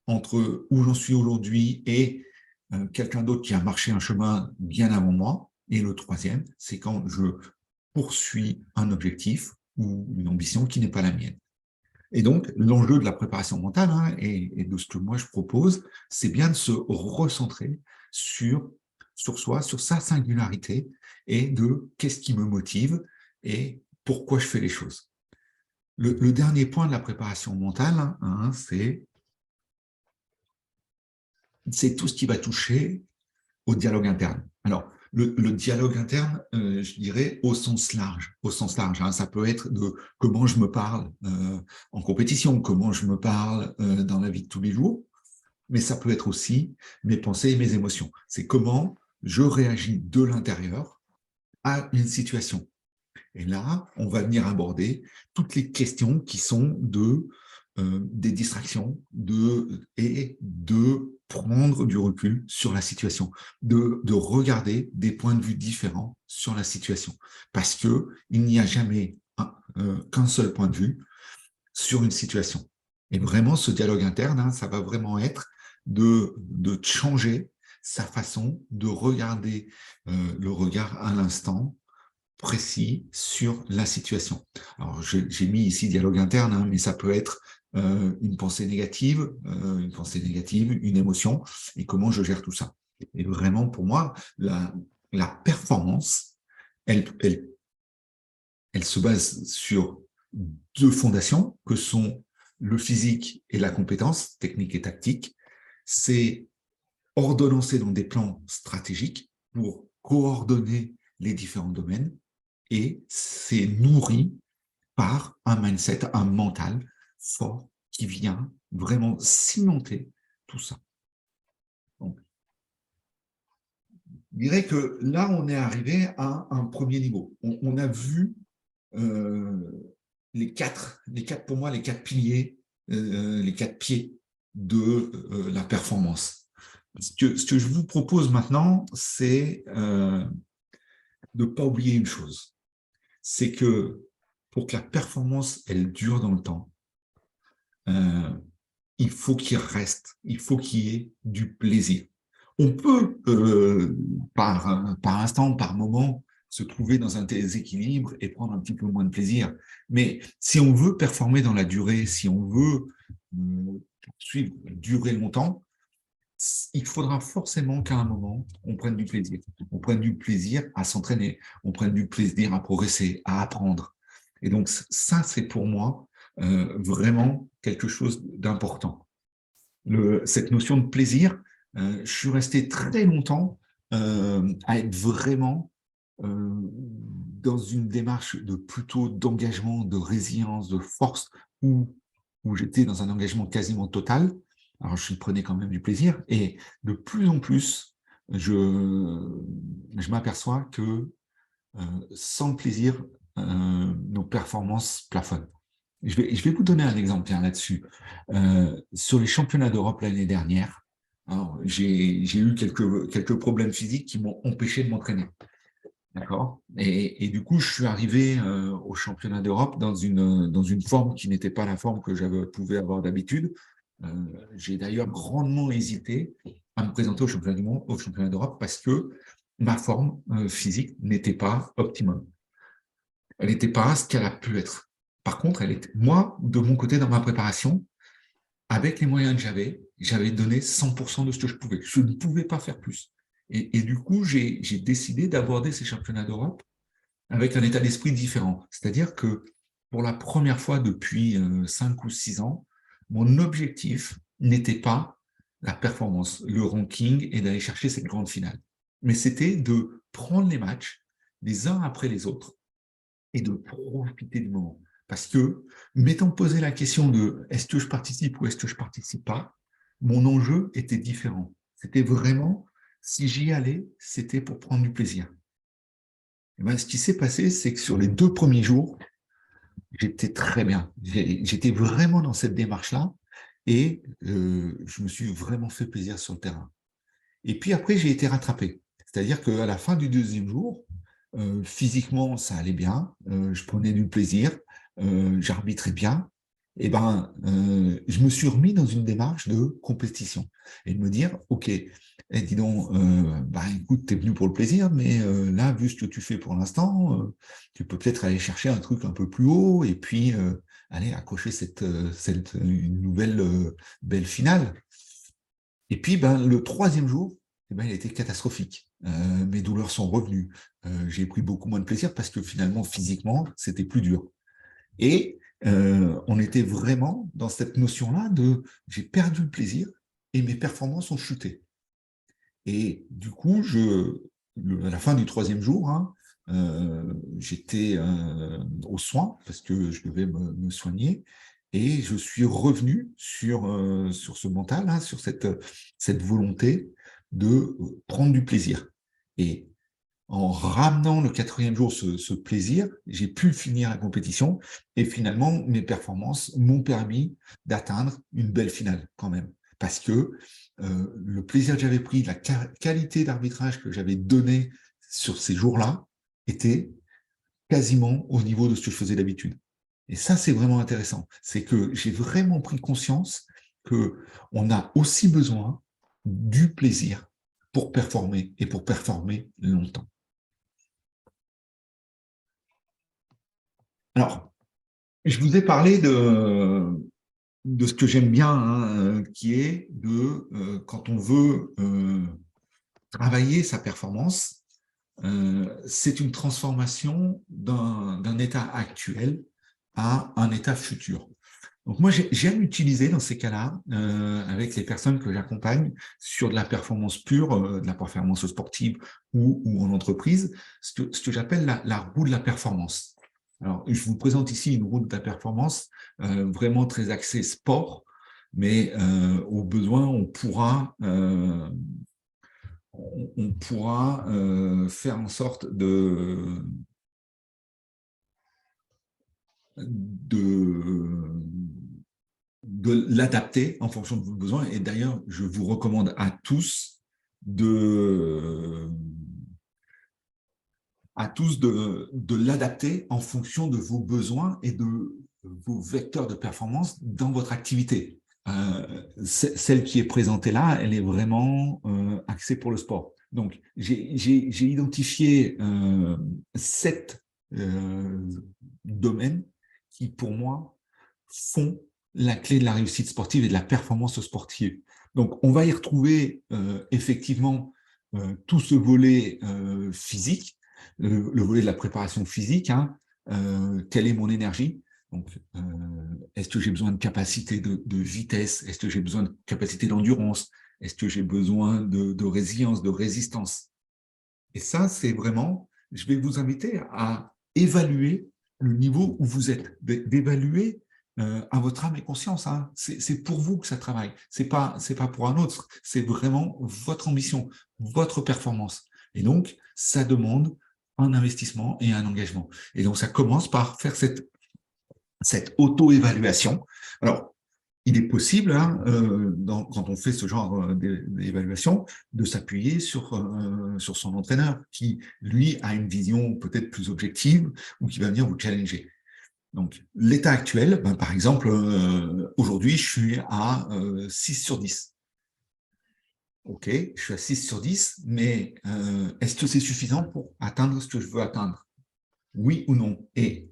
entre où j'en suis aujourd'hui et quelqu'un d'autre qui a marché un chemin bien avant moi. Et le troisième, c'est quand je poursuis un objectif ou une ambition qui n'est pas la mienne. Et donc, l'enjeu de la préparation mentale, hein, et de ce que moi je propose, c'est bien de se recentrer sur soi, sur sa singularité et de qu'est-ce qui me motive et pourquoi je fais les choses. Le dernier point de la préparation mentale, hein, c'est tout ce qui va toucher au dialogue interne. Alors, le dialogue interne, je dirais au sens large. Au sens large, hein, ça peut être de comment je me parle en compétition, comment je me parle dans la vie de tous les jours, mais ça peut être aussi mes pensées et mes émotions. C'est comment je réagis de l'intérieur à une situation. Et là, on va venir aborder toutes les questions qui sont des distractions et de prendre du recul sur la situation, de regarder des points de vue différents sur la situation. Parce qu'il n'y a jamais qu'un seul point de vue sur une situation. Et vraiment, ce dialogue interne, hein, ça va vraiment être de changer sa façon de regarder le regard à l'instant précis sur la situation. Alors, j'ai mis ici dialogue interne, hein, mais ça peut être une pensée négative, une émotion, et comment je gère tout ça. Et vraiment, pour moi, la performance, elle se base sur deux fondations, que sont le physique et la compétence, technique et tactique. C'est ordonnancer dans des plans stratégiques pour coordonner les différents domaines, et c'est nourri par un mindset, un mental fort qui vient vraiment cimenter tout ça. Donc, je dirais que là, on est arrivé à un premier niveau. On a vu les quatre, pour moi, les quatre piliers, les quatre pieds de la performance. Ce que je vous propose maintenant, c'est de ne pas oublier une chose. C'est que pour que la performance, elle dure dans le temps, il faut qu'il reste, il faut qu'il y ait du plaisir. On peut, par instant, par moment, se trouver dans un déséquilibre et prendre un petit peu moins de plaisir. Mais si on veut performer dans la durée, si on veut suivre, durer longtemps, il faudra forcément qu'à un moment, on prenne du plaisir. On prenne du plaisir à s'entraîner, on prenne du plaisir à progresser, à apprendre. Et donc, ça, c'est pour moi vraiment quelque chose d'important. Cette notion de plaisir, je suis resté très longtemps à être vraiment dans une démarche de plutôt d'engagement, de résilience, de force, où j'étais dans un engagement quasiment total. Alors, je prenais quand même du plaisir. Et de plus en plus, je m'aperçois que sans le plaisir, nos performances plafonnent. Je vais vous donner un exemple là-dessus. Sur les championnats d'Europe l'année dernière, j'ai eu quelques problèmes physiques qui m'ont empêché de m'entraîner. D'accord. Et du coup, je suis arrivé au championnat d'Europe dans une forme qui n'était pas la forme que j'avais pouvais avoir d'habitude. J'ai d'ailleurs grandement hésité à me présenter au championnat du monde, au championnat d'Europe, parce que ma forme physique n'était pas optimum. Elle n'était pas ce qu'elle a pu être. Par contre, moi, de mon côté, dans ma préparation, avec les moyens que j'avais donné 100% de ce que je pouvais. Je ne pouvais pas faire plus. Et du coup, j'ai décidé d'aborder ces championnats d'Europe avec un état d'esprit différent. C'est-à-dire que pour la première fois depuis 5 ou 6 ans, mon objectif n'était pas la performance, le ranking et d'aller chercher cette grande finale. Mais c'était de prendre les matchs les uns après les autres et de profiter du moment. Parce que, m'étant posé la question de est-ce que je participe ou est-ce que je ne participe pas, mon enjeu était différent. C'était vraiment, si j'y allais, c'était pour prendre du plaisir. Et bien, ce qui s'est passé, c'est que sur les 2 premiers jours, j'étais très bien. J'étais vraiment dans cette démarche-là et je me suis vraiment fait plaisir sur le terrain. Et puis après, j'ai été rattrapé. C'est-à-dire qu'à la fin du 2e jour, physiquement, ça allait bien, je prenais du plaisir, j'arbitrais bien. Et ben, je me suis remis dans une démarche de compétition et de me dire, OK, dis donc, écoute, tu es venu pour le plaisir, mais là, vu ce que tu fais pour l'instant, tu peux peut-être aller chercher un truc un peu plus haut et puis aller accrocher une nouvelle belle finale. Et puis, le 3e jour, il était catastrophique. Mes douleurs sont revenues. J'ai pris beaucoup moins de plaisir parce que finalement, physiquement, c'était plus dur. Et on était vraiment dans cette notion-là de j'ai perdu le plaisir et mes performances ont chuté. Et du coup, à la fin du 3e jour, j'étais aux soins parce que je devais me soigner. Et je suis revenu sur ce mental, sur cette volonté de prendre du plaisir. Et en ramenant le 4e jour ce plaisir, j'ai pu finir la compétition et finalement, mes performances m'ont permis d'atteindre une belle finale quand même. Parce que le plaisir que j'avais pris, la qualité d'arbitrage que j'avais donné sur ces jours-là était quasiment au niveau de ce que je faisais d'habitude. Et ça, c'est vraiment intéressant. C'est que j'ai vraiment pris conscience qu'on a aussi besoin du plaisir pour performer et pour performer longtemps. Alors, je vous ai parlé de ce que j'aime bien, qui est quand on veut travailler sa performance, c'est une transformation d'un état actuel à un état futur. Donc moi, j'aime utiliser dans ces cas-là, avec les personnes que j'accompagne sur de la performance pure, de la performance sportive ou en entreprise, ce que j'appelle la roue de la performance. Alors, je vous présente ici une route de la performance vraiment très axée sport, mais au besoin, on pourra faire en sorte de, de l'adapter en fonction de vos besoins. Et d'ailleurs, je vous recommande à tous de, de l'adapter en fonction de vos besoins et de vos vecteurs de performance dans votre activité. Celle qui est présentée là, elle est vraiment axée pour le sport. Donc, j'ai identifié 7 domaines qui, pour moi, font la clé de la réussite sportive et de la performance sportive. Donc, on va y retrouver effectivement tout ce volet physique, le volet de la préparation physique, hein, quelle est mon énergie? Donc, est-ce que j'ai besoin de capacité de vitesse? Est-ce que j'ai besoin de capacité d'endurance? Est-ce que j'ai besoin de résilience, de résistance? Et ça, c'est vraiment, je vais vous inviter à évaluer le niveau où vous êtes, d'évaluer à votre âme et conscience. Hein. C'est pour vous que ça travaille. C'est pas pour un autre. C'est vraiment votre ambition, votre performance. Et donc, ça demande un investissement et un engagement. Et donc, ça commence par faire cette auto-évaluation. Alors, il est possible, hein, quand on fait ce genre d'évaluation, de s'appuyer sur son entraîneur qui, lui, a une vision peut-être plus objective ou qui va venir vous challenger. Donc, l'état actuel, ben, par exemple, aujourd'hui, je suis à 6 sur 10. OK, je suis à 6 sur 10, mais est-ce que c'est suffisant pour atteindre ce que je veux atteindre? Oui ou non? Et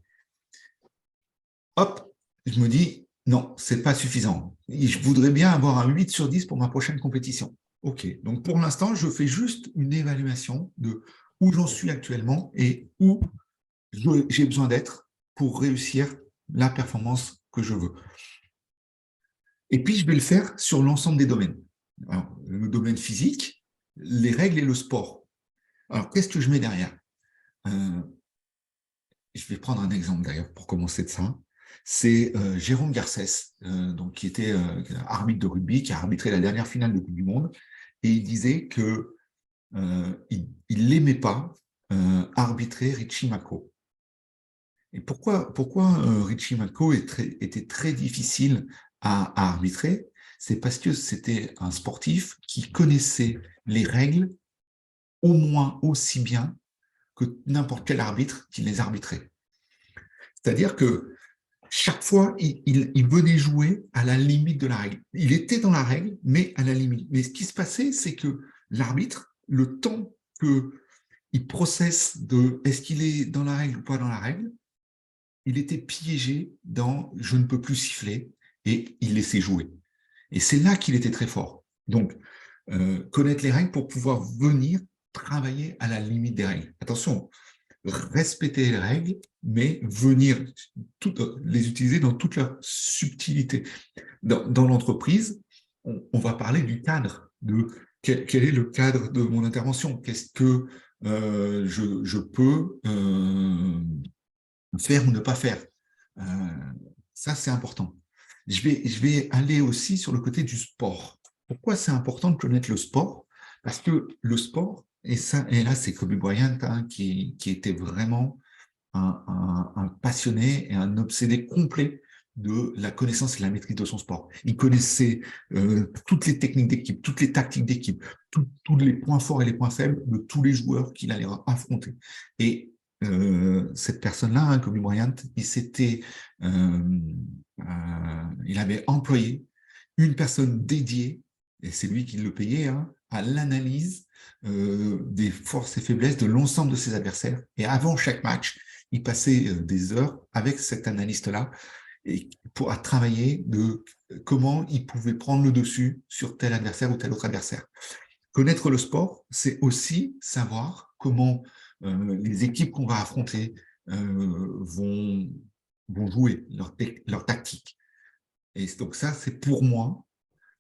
hop, je me dis, non, c'est pas suffisant. Je voudrais bien avoir un 8 sur 10 pour ma prochaine compétition. OK, donc pour l'instant, je fais juste une évaluation de où j'en suis actuellement et où j'ai besoin d'être pour réussir la performance que je veux. Et puis, je vais le faire sur l'ensemble des domaines. Alors, le domaine physique, les règles et le sport. Alors, qu'est-ce que je mets derrière? Je vais prendre un exemple d'ailleurs pour commencer de ça. C'est Jérôme Garcès, donc, qui était arbitre de rugby, qui a arbitré la dernière finale de Coupe du Monde, et il disait que il n'aimait pas arbitrer Richie Mako. Et pourquoi Richie Mako était très difficile à arbitrer? C'est parce que c'était un sportif qui connaissait les règles au moins aussi bien que n'importe quel arbitre qui les arbitrait. C'est-à-dire que chaque fois, il venait jouer à la limite de la règle. Il était dans la règle, mais à la limite. Mais ce qui se passait, c'est que l'arbitre, le temps qu'il processe de est-ce qu'il est dans la règle ou pas dans la règle, il était piégé dans je ne peux plus siffler et il laissait jouer. Et c'est là qu'il était très fort. Donc, connaître les règles pour pouvoir venir travailler à la limite des règles. Attention, respecter les règles, mais venir les utiliser dans toute leur subtilité. Dans l'entreprise, on va parler du cadre, de quel est le cadre de mon intervention, qu'est-ce que je peux faire ou ne pas faire. Euh, Ça, c'est important. Je vais aller aussi sur le côté du sport. Pourquoi c'est important de connaître le sport? Parce que le sport, et là, c'est Kobe Bryant, hein, qui était vraiment un passionné et un obsédé complet de la connaissance et la maîtrise de son sport. Il connaissait toutes les techniques d'équipe, toutes les tactiques d'équipe, tous les points forts et les points faibles de tous les joueurs qu'il allait affronter. Et cette personne-là, hein, Kobe Bryant, il avait employé une personne dédiée, et c'est lui qui le payait, hein, à l'analyse des forces et faiblesses de l'ensemble de ses adversaires. Et avant chaque match, il passait des heures avec cet analyste-là et pour travailler de comment il pouvait prendre le dessus sur tel adversaire ou tel autre adversaire. Connaître le sport, c'est aussi savoir comment les équipes qu'on va affronter vont jouer leur tactique. Et donc ça, c'est pour moi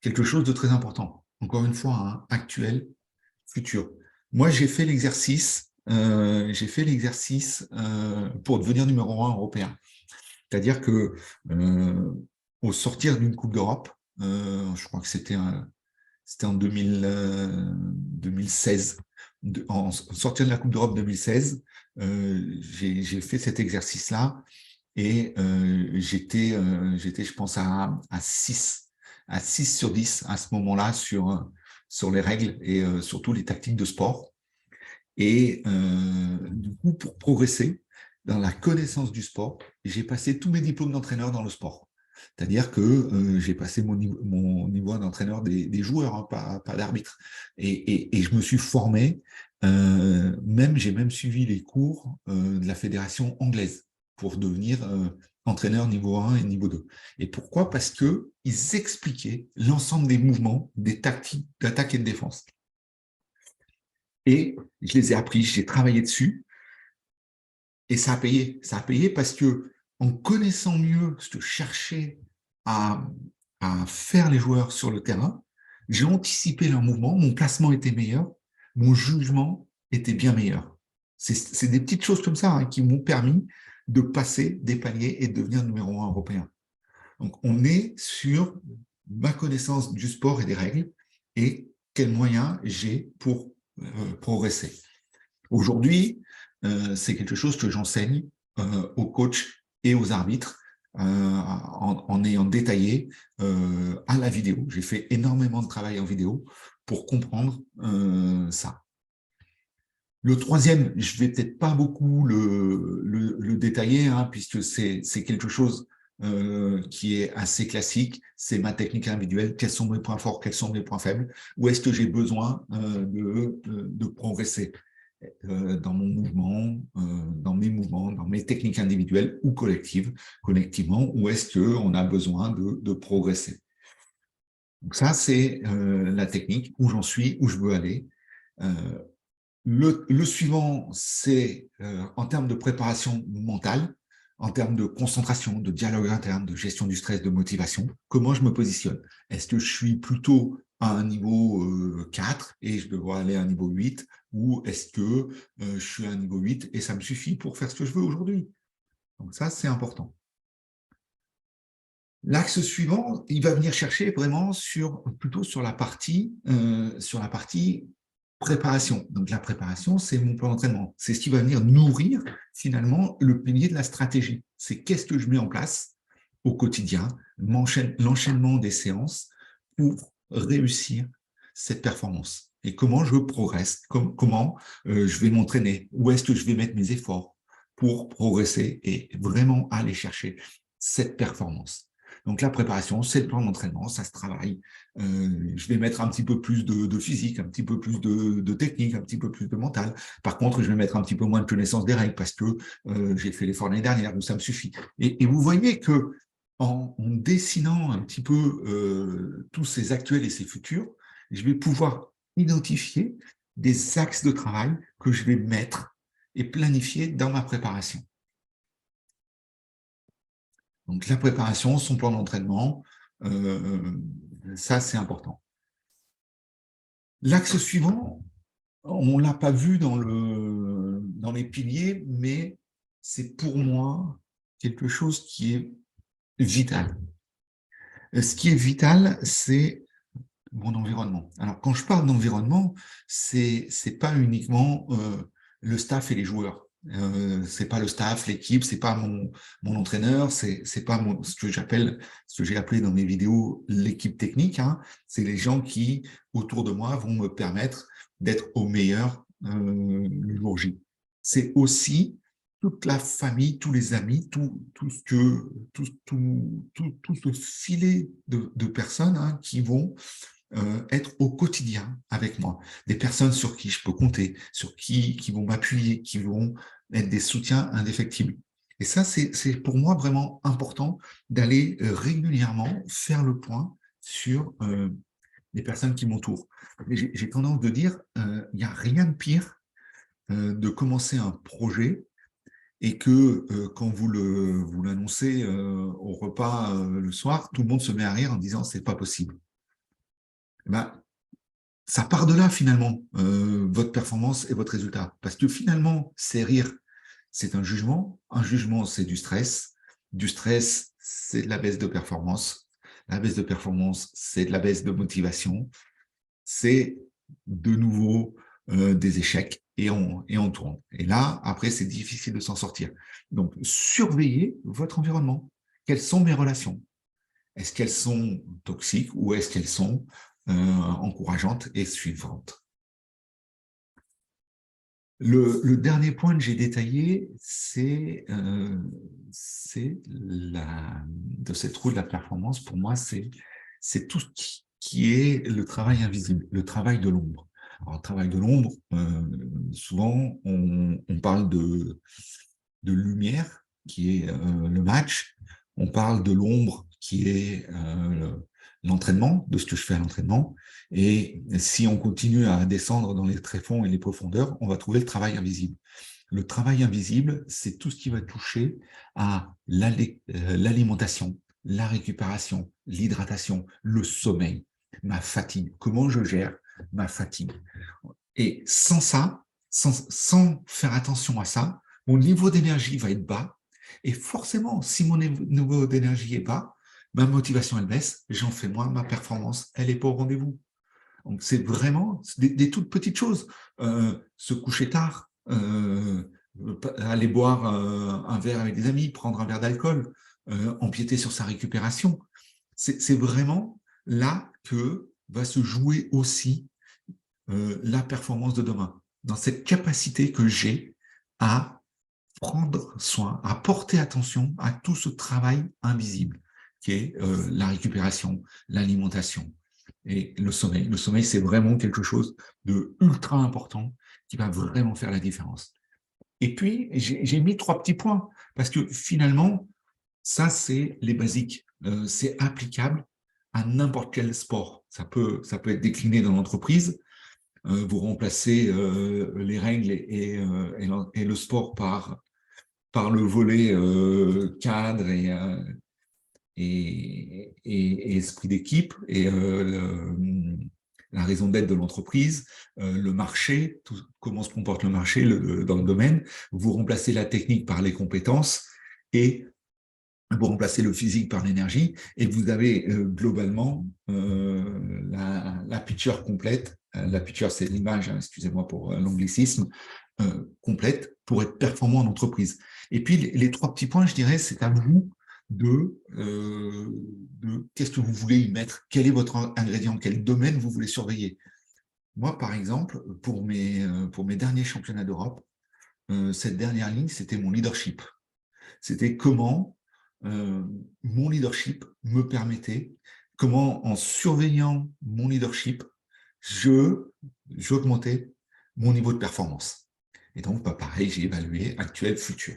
quelque chose de très important. Encore une fois, hein, actuel, futur. Moi, j'ai fait l'exercice j'ai fait l'exercice pour devenir numéro 1 européen. C'est-à-dire que au sortir d'une Coupe d'Europe, je crois que c'était en 2016, en sortir de la Coupe d'Europe 2016, j'ai fait cet exercice-là et j'étais, je pense, à 6 sur 10 à ce moment-là sur les règles et surtout les tactiques de sport. Et du coup, pour progresser dans la connaissance du sport, j'ai passé tous mes diplômes d'entraîneur dans le sport. C'est-à-dire que j'ai passé mon niveau d'entraîneur des joueurs, hein, pas d'arbitre. Et je me suis formé, j'ai même suivi les cours de la fédération anglaise pour devenir entraîneur niveau 1 et niveau 2. Et pourquoi? Parce qu'ils expliquaient l'ensemble des mouvements, des tactiques d'attaque et de défense. Et je les ai appris, j'ai travaillé dessus, et ça a payé. Ça a payé parce que en connaissant mieux ce que je cherchais à faire les joueurs sur le terrain, j'ai anticipé leurs mouvements, mon placement était meilleur, mon jugement était bien meilleur. C'est des petites choses comme ça, hein, qui m'ont permis de passer des paliers et de devenir numéro 1 européen. Donc, on est sur ma connaissance du sport et des règles et quels moyens j'ai pour progresser. Aujourd'hui, c'est quelque chose que j'enseigne aux coachs et aux arbitres en ayant détaillé à la vidéo. J'ai fait énormément de travail en vidéo pour comprendre ça. Le troisième, je vais peut-être pas beaucoup le détailler, hein, puisque c'est quelque chose qui est assez classique. C'est ma technique individuelle. Quels sont mes points forts, quels sont mes points faibles? Où est-ce que j'ai besoin de progresser dans mon mouvement, dans mes mouvements, dans mes techniques individuelles ou collectivement, où est-ce qu'on a besoin de progresser? Donc ça, c'est la technique, où j'en suis, où je veux aller. Le suivant, c'est en termes de préparation mentale, en termes de concentration, de dialogue interne, de gestion du stress, de motivation, comment je me positionne? Est-ce que je suis plutôt à un niveau 4 et je dois aller à un niveau 8, ou est-ce que je suis à un niveau 8 et ça me suffit pour faire ce que je veux aujourd'hui? Donc ça, c'est important. L'axe suivant, il va venir chercher vraiment plutôt sur la partie préparation. Donc la préparation, c'est mon plan d'entraînement. C'est ce qui va venir nourrir finalement le pilier de la stratégie. C'est qu'est-ce que je mets en place au quotidien, l'enchaînement des séances pour réussir cette performance. Et comment je progresse, comment je vais m'entraîner, où est-ce que je vais mettre mes efforts pour progresser et vraiment aller chercher cette performance. Donc la préparation, c'est le plan d'entraînement, ça se travaille. Je vais mettre un petit peu plus de physique, un petit peu plus de technique, un petit peu plus de mental. Par contre, je vais mettre un petit peu moins de connaissance des règles parce que j'ai fait l'effort l'année dernière, donc ça me suffit. Et vous voyez que en dessinant un petit peu tous ces actuels et ces futurs, je vais pouvoir identifier des axes de travail que je vais mettre et planifier dans ma préparation. Donc, la préparation, son plan d'entraînement, ça, c'est important. L'axe suivant, on ne l'a pas vu dans les piliers, mais c'est pour moi quelque chose qui est vital. Ce qui est vital, c'est mon environnement. Alors, quand je parle d'environnement, c'est pas uniquement le staff et les joueurs. C'est pas le staff, l'équipe, c'est pas mon entraîneur, c'est pas ce que j'ai appelé dans mes vidéos l'équipe technique, hein. C'est les gens qui, autour de moi, vont me permettre d'être au meilleur le jour J. C'est aussi toute la famille, tous les amis, tout ce filet de personnes, hein, qui vont être au quotidien avec moi, des personnes sur qui je peux compter, sur qui vont m'appuyer, qui vont être des soutiens indéfectibles. Et ça, c'est pour moi vraiment important d'aller régulièrement faire le point sur les personnes qui m'entourent. J'ai tendance de dire, il n'y a rien de pire de commencer un projet et que quand vous l'annoncez au repas le soir, tout le monde se met à rire en disant c'est pas possible. Ben, ça part de là, finalement, votre performance et votre résultat. Parce que finalement, c'est rire, c'est un jugement. Un jugement, c'est du stress. Du stress, c'est de la baisse de performance. La baisse de performance, c'est de la baisse de motivation. C'est de nouveau des échecs et on tourne. Et là, après, c'est difficile de s'en sortir. Donc, surveillez votre environnement. Quelles sont mes relations? Est-ce qu'elles sont toxiques ou est-ce qu'elles sont encourageantes et suivantes? Le dernier point que j'ai détaillé, c'est de cette roue de la performance. Pour moi, c'est tout ce qui est le travail invisible, le travail de l'ombre. Alors, le travail de l'ombre, souvent, on parle de lumière, qui est le match. On parle de l'ombre, qui est l'entraînement, de ce que je fais à l'entraînement. Et si on continue à descendre dans les tréfonds et les profondeurs, on va trouver le travail invisible. Le travail invisible, c'est tout ce qui va toucher à l'alimentation, la récupération, l'hydratation, le sommeil, ma fatigue, comment je gère ma fatigue. Et sans ça, sans faire attention à ça, mon niveau d'énergie va être bas. Et forcément, si mon niveau d'énergie est bas, ma motivation, elle baisse, j'en fais moins, ma performance, elle n'est pas au rendez-vous. Donc, c'est vraiment des toutes petites choses. Se coucher tard, aller boire un verre avec des amis, prendre un verre d'alcool, empiéter sur sa récupération. C'est vraiment là que va se jouer aussi la performance de demain, dans cette capacité que j'ai à prendre soin, à porter attention à tout ce travail invisible qui est la récupération, l'alimentation et le sommeil. Le sommeil, c'est vraiment quelque chose de ultra important qui va vraiment faire la différence. Et puis, j'ai mis 3 petits points parce que finalement, ça, c'est les basiques. C'est applicable à n'importe quel sport. Ça peut être décliné dans l'entreprise. Vous remplacez les règles et le sport par le volet cadre et esprit d'équipe et la raison d'être de l'entreprise, le marché, comment se comporte le marché dans le domaine. Vous remplacez la technique par les compétences et vous remplacez le physique par l'énergie et vous avez globalement la picture complète. La picture, c'est l'image, hein, excusez-moi pour l'anglicisme, complète pour être performant en entreprise. Et puis, les 3 petits points, je dirais, c'est à vous de qu'est-ce que vous voulez y mettre, quel est votre ingrédient, quel domaine vous voulez surveiller. Moi, par exemple, pour mes derniers championnats d'Europe, cette dernière ligne, c'était mon leadership. C'était comment mon leadership me permettait, comment en surveillant mon leadership, j'augmentais mon niveau de performance. Et donc, pareil, j'ai évalué actuel, futur.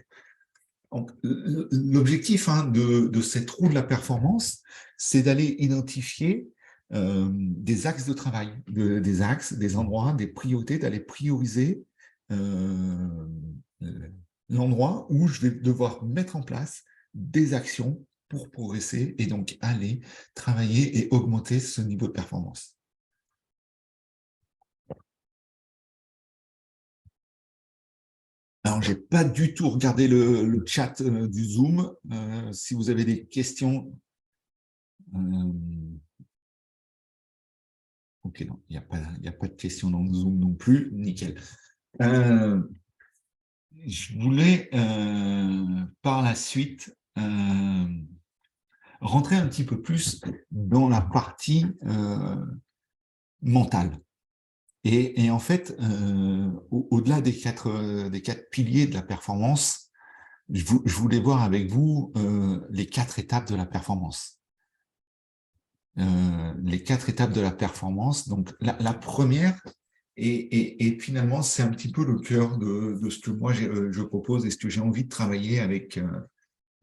L'objectif de cette roue de la performance, c'est d'aller identifier des axes de travail, des axes, des endroits, des priorités, d'aller prioriser l'endroit où je vais devoir mettre en place des actions pour progresser et donc aller travailler et augmenter ce niveau de performance. Alors, je n'ai pas du tout regardé le chat du Zoom. Si vous avez des questions... ok, non, il n'y a pas de questions dans le Zoom non plus. Nickel. Je voulais, par la suite, rentrer un petit peu plus dans la partie mentale. Et en fait, au-delà des quatre piliers de la performance, je voulais voir avec vous les 4 étapes de la performance. Les 4 étapes de la performance. Donc, la première, et finalement, c'est un petit peu le cœur de ce que moi je propose et ce que j'ai envie de travailler avec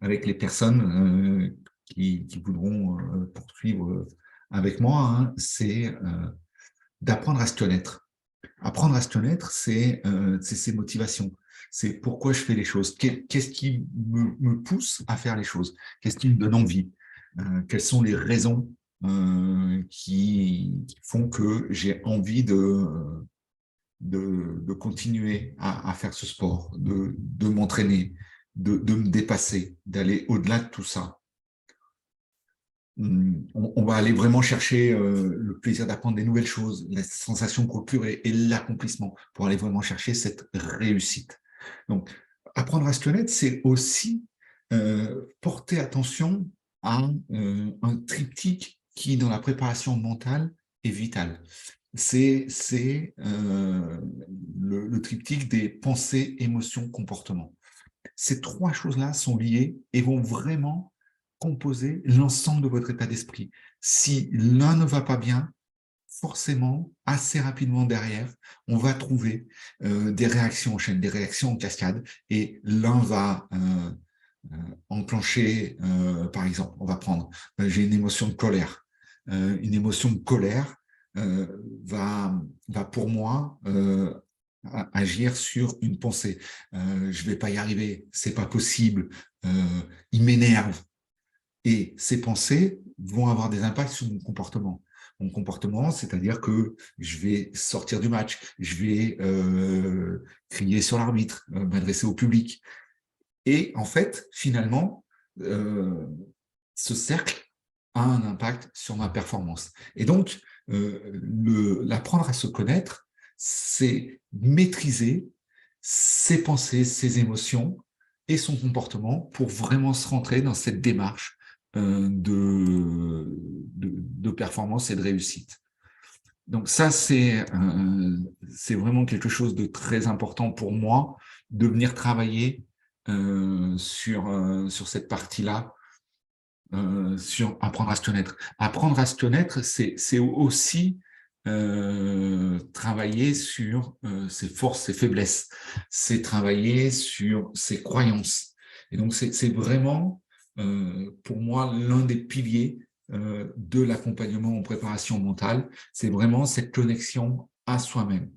les personnes qui voudront poursuivre avec moi, hein, c'est d'apprendre à se connaître. Apprendre à se connaître, c'est ses motivations. C'est pourquoi je fais les choses. Qu'est-ce qui me pousse à faire les choses? Qu'est-ce qui me donne envie? Quelles sont les raisons qui font que j'ai envie de continuer à faire ce sport, de m'entraîner, de me dépasser, d'aller au-delà de tout ça. On va aller vraiment chercher le plaisir d'apprendre des nouvelles choses, la sensation procurée et l'accomplissement pour aller vraiment chercher cette réussite. Donc, apprendre à se connaître, c'est aussi porter attention à un triptyque qui, dans la préparation mentale, est vital. C'est le triptyque des pensées, émotions, comportements. Ces trois choses-là sont liées et vont vraiment composer l'ensemble de votre état d'esprit. Si l'un ne va pas bien, forcément, assez rapidement derrière, on va trouver des réactions en chaîne, des réactions en cascade, et l'un va enclencher, par exemple, on va prendre, j'ai une émotion de colère. Une émotion de colère va pour moi agir sur une pensée. Je vais pas y arriver, c'est pas possible, il m'énerve. Et ces pensées vont avoir des impacts sur mon comportement. Mon comportement, c'est-à-dire que je vais sortir du match, je vais crier sur l'arbitre, m'adresser au public. Et en fait, finalement, ce cercle a un impact sur ma performance. Et donc, l'apprendre à se connaître, c'est maîtriser ses pensées, ses émotions et son comportement pour vraiment se rentrer dans cette démarche de performance et de réussite. Donc ça, c'est vraiment quelque chose de très important pour moi, de venir travailler sur cette partie-là, sur apprendre à se connaître. Apprendre à se connaître, c'est aussi travailler sur ses forces, ses faiblesses. C'est travailler sur ses croyances. Et donc, c'est vraiment, pour moi, l'un des piliers de l'accompagnement en préparation mentale. C'est vraiment cette connexion à soi-même.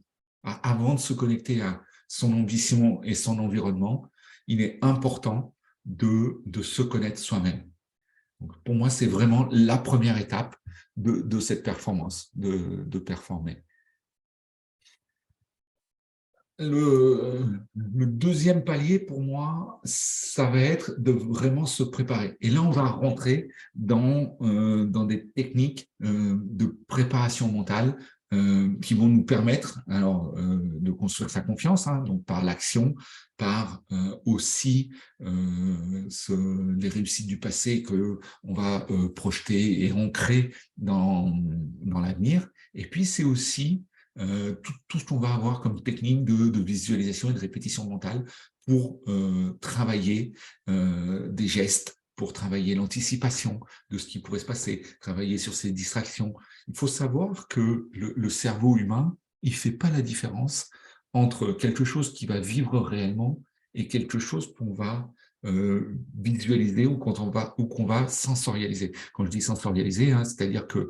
Avant de se connecter à son ambition et son environnement, il est important de se connaître soi-même. Donc, pour moi, c'est vraiment la première étape de cette performance, de performer. Le deuxième palier, pour moi, ça va être de vraiment se préparer. Et là, on va rentrer dans des techniques de préparation mentale qui vont nous permettre de construire sa confiance, hein, donc par l'action, par aussi les réussites du passé que on va projeter et ancrer dans l'avenir. Et puis, c'est aussi tout ce qu'on va avoir comme technique de visualisation et de répétition mentale pour travailler des gestes, pour travailler l'anticipation de ce qui pourrait se passer, travailler sur ces distractions. Il faut savoir que le cerveau humain, il ne fait pas la différence entre quelque chose qui va vivre réellement et quelque chose qu'on va visualiser ou qu'on va sensorialiser. Quand je dis sensorialiser, hein, c'est-à-dire que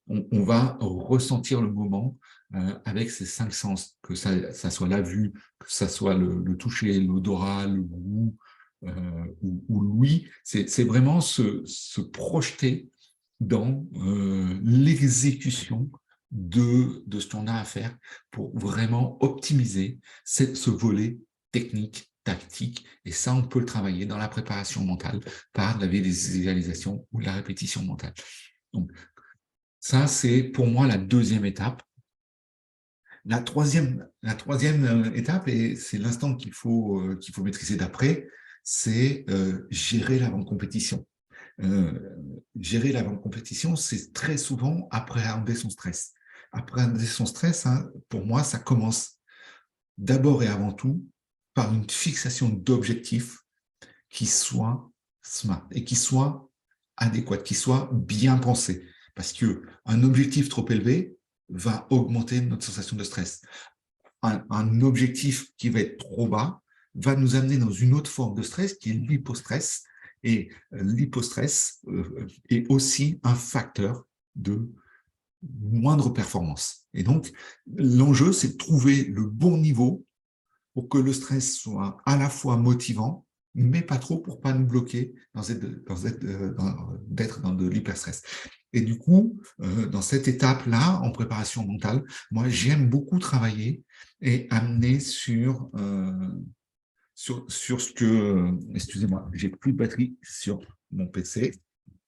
on va ressentir le moment avec ces cinq sens, que ça soit la vue, que ça soit le toucher, l'odorat, le goût ou l'ouïe. C'est vraiment se projeter dans l'exécution de ce qu'on a à faire pour vraiment optimiser ce volet technique, tactique, et ça, on peut le travailler dans la préparation mentale par la visualisation ou la répétition mentale. Donc, ça, c'est pour moi la deuxième étape. La troisième étape, et c'est l'instant qu'il faut maîtriser d'après, c'est gérer l'avant-compétition. Gérer l'avant-compétition, c'est très souvent appréhender son stress. Appréhender son stress, hein, pour moi, ça commence d'abord et avant tout par une fixation d'objectifs qui soient smart et qui soient adéquats, qui soient bien pensés. Parce qu'un objectif trop élevé va augmenter notre sensation de stress. Un objectif qui va être trop bas va nous amener dans une autre forme de stress qui est l'hypostress. Et l'hypostress est aussi un facteur de moindre performance. Et donc, l'enjeu, c'est de trouver le bon niveau pour que le stress soit à la fois motivant mais pas trop pour ne pas nous bloquer d'être dans de l'hyperstress. Et du coup, dans cette étape-là, en préparation mentale, moi, j'aime beaucoup travailler et amener sur ce que... excusez-moi, j'ai plus de batterie sur mon PC.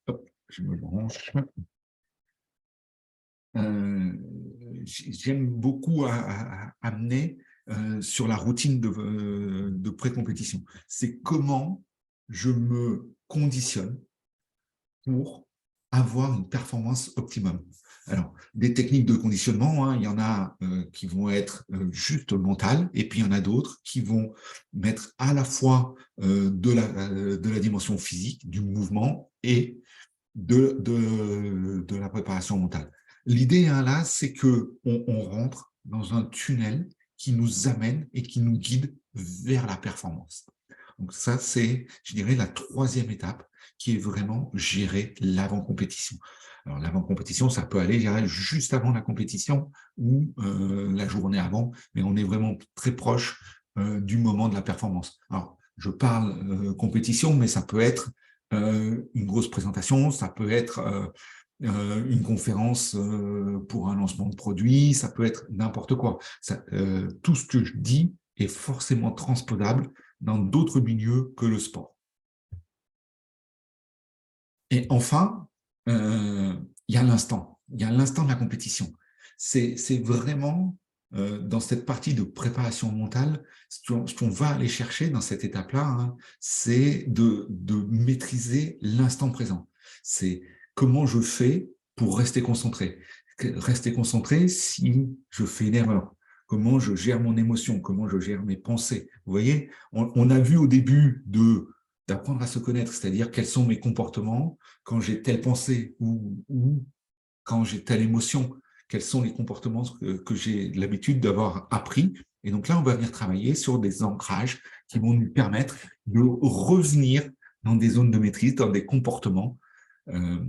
Hop, je me branche. J'aime beaucoup amener sur la routine de pré-compétition. C'est comment je me conditionne pour avoir une performance optimum. Alors, des techniques de conditionnement, hein, il y en a qui vont être juste mentales, et puis il y en a d'autres qui vont mettre à la fois de la dimension physique, du mouvement, et de la préparation mentale. L'idée hein, là, c'est qu'on rentre dans un tunnel qui nous amène et qui nous guide vers la performance. Donc ça, c'est, je dirais, la troisième étape qui est vraiment gérer l'avant-compétition. Alors l'avant-compétition, ça peut aller, je dirais, juste avant la compétition ou la journée avant, mais on est vraiment très proche du moment de la performance. Alors, je parle compétition, mais ça peut être une grosse présentation, ça peut être une conférence pour un lancement de produit, ça peut être n'importe quoi. Tout ce que je dis est forcément transposable dans d'autres milieux que le sport. Et enfin, il y a l'instant. Il y a l'instant de la compétition. C'est vraiment dans cette partie de préparation mentale, ce qu'on va aller chercher dans cette étape-là, hein, c'est de maîtriser l'instant présent. C'est comment je fais pour rester concentré. Rester concentré si je fais une erreur. Comment je gère mon émotion, comment je gère mes pensées. Vous voyez, on a vu au début d'apprendre à se connaître, c'est-à-dire quels sont mes comportements quand j'ai telle pensée ou quand j'ai telle émotion, quels sont les comportements que j'ai l'habitude d'avoir appris. Et donc là, on va venir travailler sur des ancrages qui vont nous permettre de revenir dans des zones de maîtrise, dans des comportements.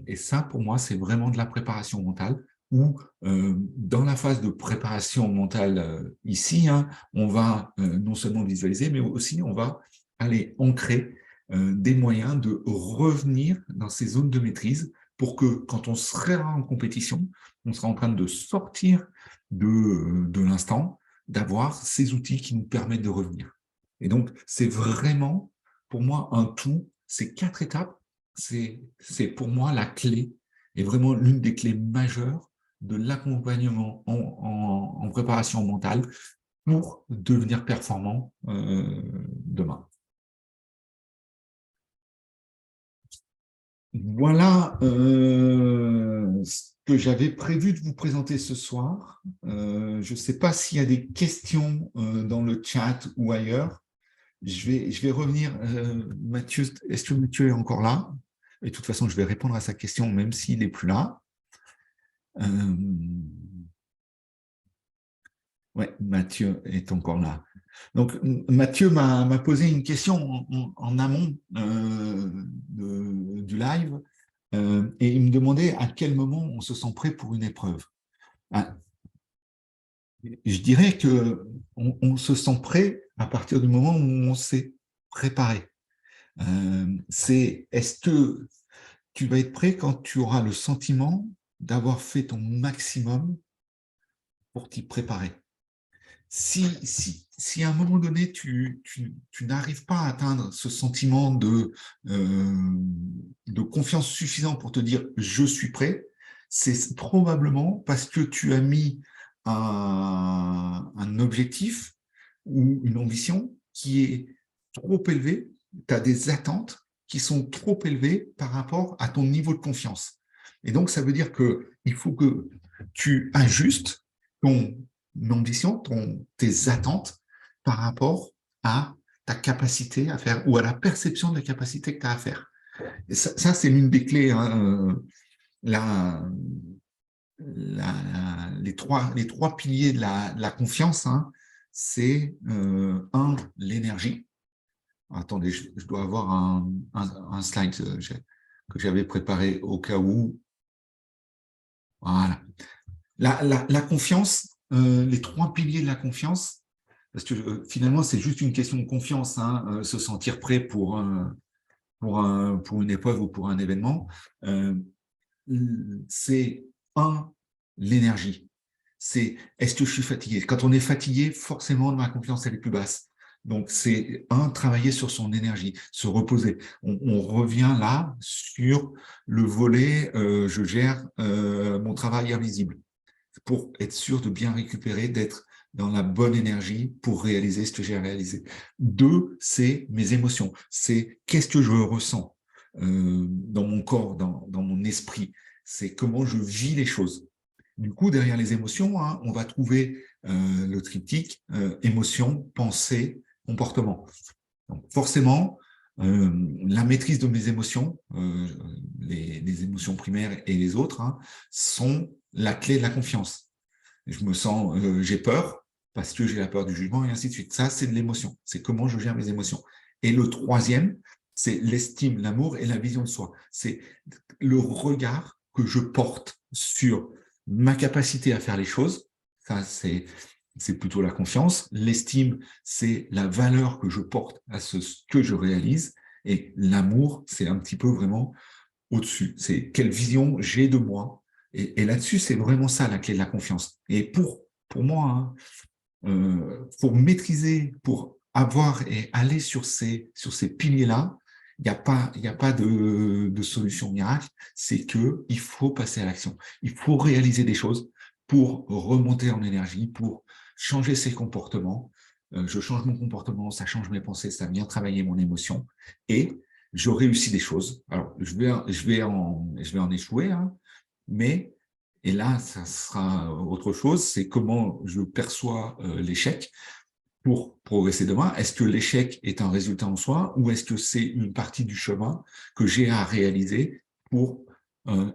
Et ça, pour moi, c'est vraiment de la préparation mentale où, dans la phase de préparation mentale ici, hein, on va non seulement visualiser, mais aussi on va aller ancrer des moyens de revenir dans ces zones de maîtrise pour que quand on sera en compétition, on sera en train de sortir de l'instant, d'avoir ces outils qui nous permettent de revenir. Et donc, c'est vraiment, pour moi, un tout. Ces 4 étapes, c'est pour moi la clé, et vraiment l'une des clés majeures de l'accompagnement en préparation mentale pour devenir performant demain. Voilà ce que j'avais prévu de vous présenter ce soir. Je ne sais pas s'il y a des questions dans le chat ou ailleurs. Je vais revenir. Mathieu, est-ce que Mathieu est encore là? Et de toute façon, je vais répondre à sa question même s'il n'est plus là. Oui, Mathieu est encore là. Donc, Mathieu m'a posé une question en amont du live et il me demandait à quel moment on se sent prêt pour une épreuve. Ah, je dirais qu'on se sent prêt à partir du moment où on s'est préparé. Est-ce que tu vas être prêt quand tu auras le sentiment d'avoir fait ton maximum pour t'y préparer? Si à un moment donné, tu n'arrives pas à atteindre ce sentiment de confiance suffisant pour te dire « je suis prêt », c'est probablement parce que tu as mis un objectif ou une ambition qui est trop élevée, tu as des attentes qui sont trop élevées par rapport à ton niveau de confiance. Et donc, ça veut dire qu'il faut que tu ajustes ton ambition, tes attentes par rapport à ta capacité à faire ou à la perception de la capacité que tu as à faire. Et ça c'est l'une des clés. Hein, les trois piliers de la confiance, hein, c'est l'énergie. Attendez, je dois avoir un slide que j'avais préparé au cas où. Voilà. La confiance, les 3 piliers de la confiance, parce que finalement, c'est juste une question de confiance, hein, se sentir prêt pour une épreuve ou pour un événement. Euh, c'est l'énergie. C'est est-ce que je suis fatigué? Quand on est fatigué, forcément, ma confiance, elle est plus basse. Donc, c'est travailler sur son énergie, se reposer. On revient là sur le volet, je gère mon travail invisible pour être sûr de bien récupérer, d'être dans la bonne énergie pour réaliser ce que j'ai réalisé. Deux, c'est mes émotions. C'est qu'est-ce que je ressens dans mon corps, dans mon esprit. C'est comment je vis les choses. Du coup, derrière les émotions, hein, on va trouver le triptyque émotion, pensée, comportement. Donc, forcément, la maîtrise de mes émotions, les émotions primaires et les autres, hein, sont la clé de la confiance. Je me sens, j'ai peur parce que j'ai la peur du jugement et ainsi de suite. Ça, c'est de l'émotion. C'est comment je gère mes émotions. Et le troisième, c'est l'estime, l'amour et la vision de soi. C'est le regard que je porte sur ma capacité à faire les choses. Ça, c'est plutôt la confiance. L'estime, c'est la valeur que je porte à ce que je réalise. Et l'amour, c'est un petit peu vraiment au-dessus. C'est quelle vision j'ai de moi. Et là-dessus, c'est vraiment ça la clé de la confiance. Et pour moi, hein, pour maîtriser, pour avoir et aller sur ces piliers-là, il n'y a pas de solution miracle. C'est que il faut passer à l'action. Il faut réaliser des choses pour remonter en énergie, pour changer ses comportements. Je change mon comportement, ça change mes pensées, ça vient travailler mon émotion. Et je réussis des choses. Alors, je vais en échouer, hein, mais, et là, ça sera autre chose, c'est comment je perçois l'échec pour progresser demain. Est-ce que l'échec est un résultat en soi ou est-ce que c'est une partie du chemin que j'ai à réaliser pour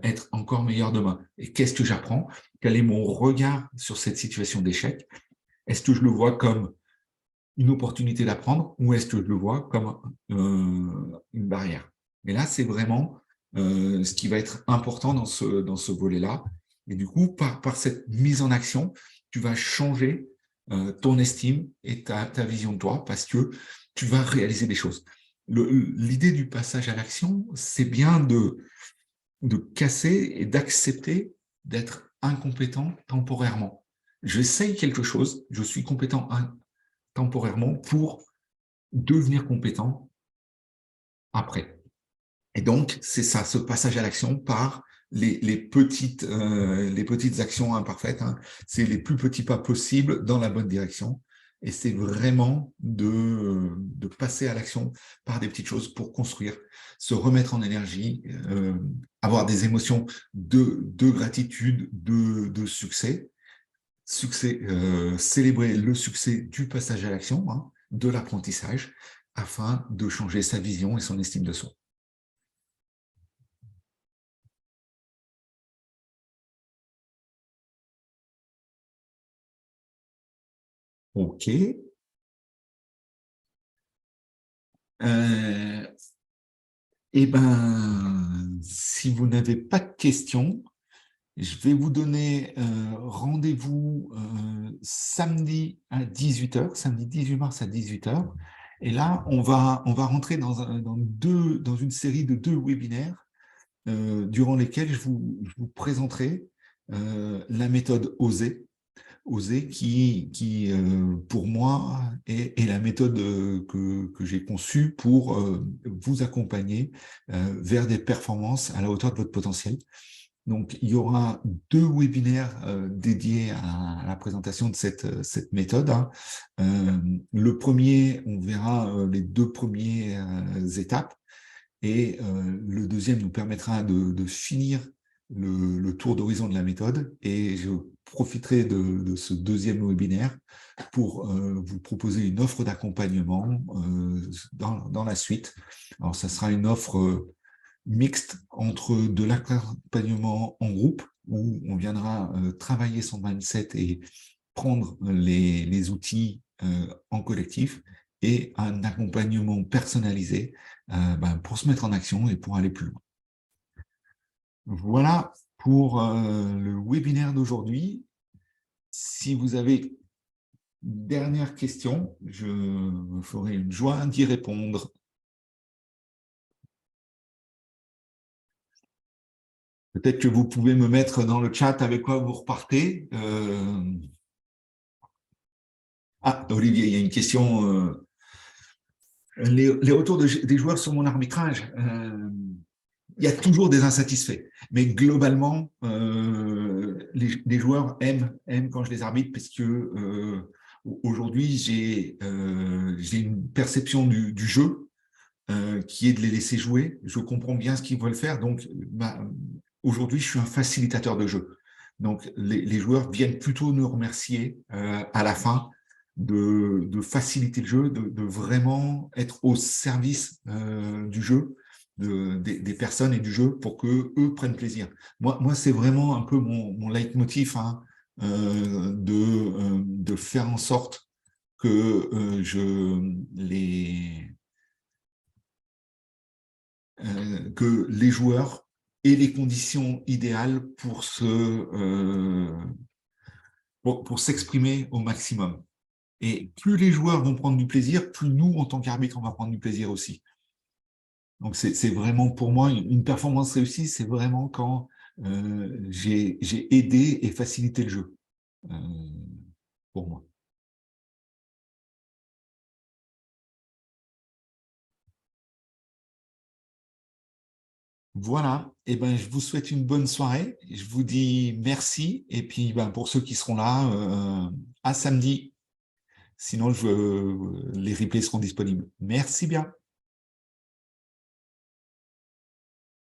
être encore meilleur demain? Et qu'est-ce que j'apprends? Quel est mon regard sur cette situation d'échec? Est-ce que je le vois comme une opportunité d'apprendre ou est-ce que je le vois comme une barrière? Et là, c'est vraiment ce qui va être important dans ce volet-là. Et du coup, par cette mise en action, tu vas changer ton estime et ta vision de toi parce que tu vas réaliser des choses. L'idée du passage à l'action, c'est bien de casser et d'accepter d'être incompétent temporairement. J'essaye quelque chose, je suis compétent temporairement pour devenir compétent après. Et donc, c'est ça, ce passage à l'action par les petites actions imparfaites. Hein. C'est les plus petits pas possibles dans la bonne direction. Et c'est vraiment de passer à l'action par des petites choses pour construire, se remettre en énergie, avoir des émotions de gratitude, de succès. Célébrer le succès du passage à l'action, hein, de l'apprentissage, afin de changer sa vision et son estime de soi. OK. Euh, eh ben, si vous n'avez pas de questions, je vais vous donner rendez-vous samedi à 18h, samedi 18 mars à 18h. Et là, on va rentrer dans une série de 2 webinaires durant lesquels je vous présenterai la méthode OSER. OSER qui pour moi, est la méthode que j'ai conçue pour vous accompagner vers des performances à la hauteur de votre potentiel. Donc, il y aura 2 webinaires dédiés à la présentation de cette méthode. Hein. Le premier, on verra les 2 premières étapes et le deuxième nous permettra de finir le tour d'horizon de la méthode et je profiterai de ce deuxième webinaire pour vous proposer une offre d'accompagnement dans la suite. Alors, ça sera une offre mixte entre de l'accompagnement en groupe où on viendra travailler son mindset et prendre les outils en collectif et un accompagnement personnalisé pour se mettre en action et pour aller plus loin. Voilà pour le webinaire d'aujourd'hui. Si vous avez dernière question. Je me ferai une joie d'y répondre. Peut-être que vous pouvez me mettre dans le chat avec quoi vous repartez. Ah, Olivier, il y a une question. Les retours des joueurs sur mon arbitrage, il y a toujours des insatisfaits. Mais globalement, les joueurs aiment quand je les arbitre parce que aujourd'hui, j'ai une perception du jeu qui est de les laisser jouer. Je comprends bien ce qu'ils veulent faire. Donc, aujourd'hui, je suis un facilitateur de jeu. Donc, les joueurs viennent plutôt nous remercier à la fin de faciliter le jeu, de vraiment être au service du jeu, des personnes et du jeu pour qu'eux prennent plaisir. Moi c'est vraiment un peu mon leitmotiv, hein, de faire en sorte que que les joueurs aient les conditions idéales pour s'exprimer au maximum. Et plus les joueurs vont prendre du plaisir, plus nous, en tant qu'arbitre, on va prendre du plaisir aussi. Donc, c'est vraiment, pour moi, une performance réussie, c'est vraiment quand j'ai aidé et facilité le jeu, euh, pour moi. Voilà, et ben, je vous souhaite une bonne soirée. Je vous dis merci. Et puis, ben, pour ceux qui seront là, à samedi. Sinon, les replays seront disponibles. Merci bien.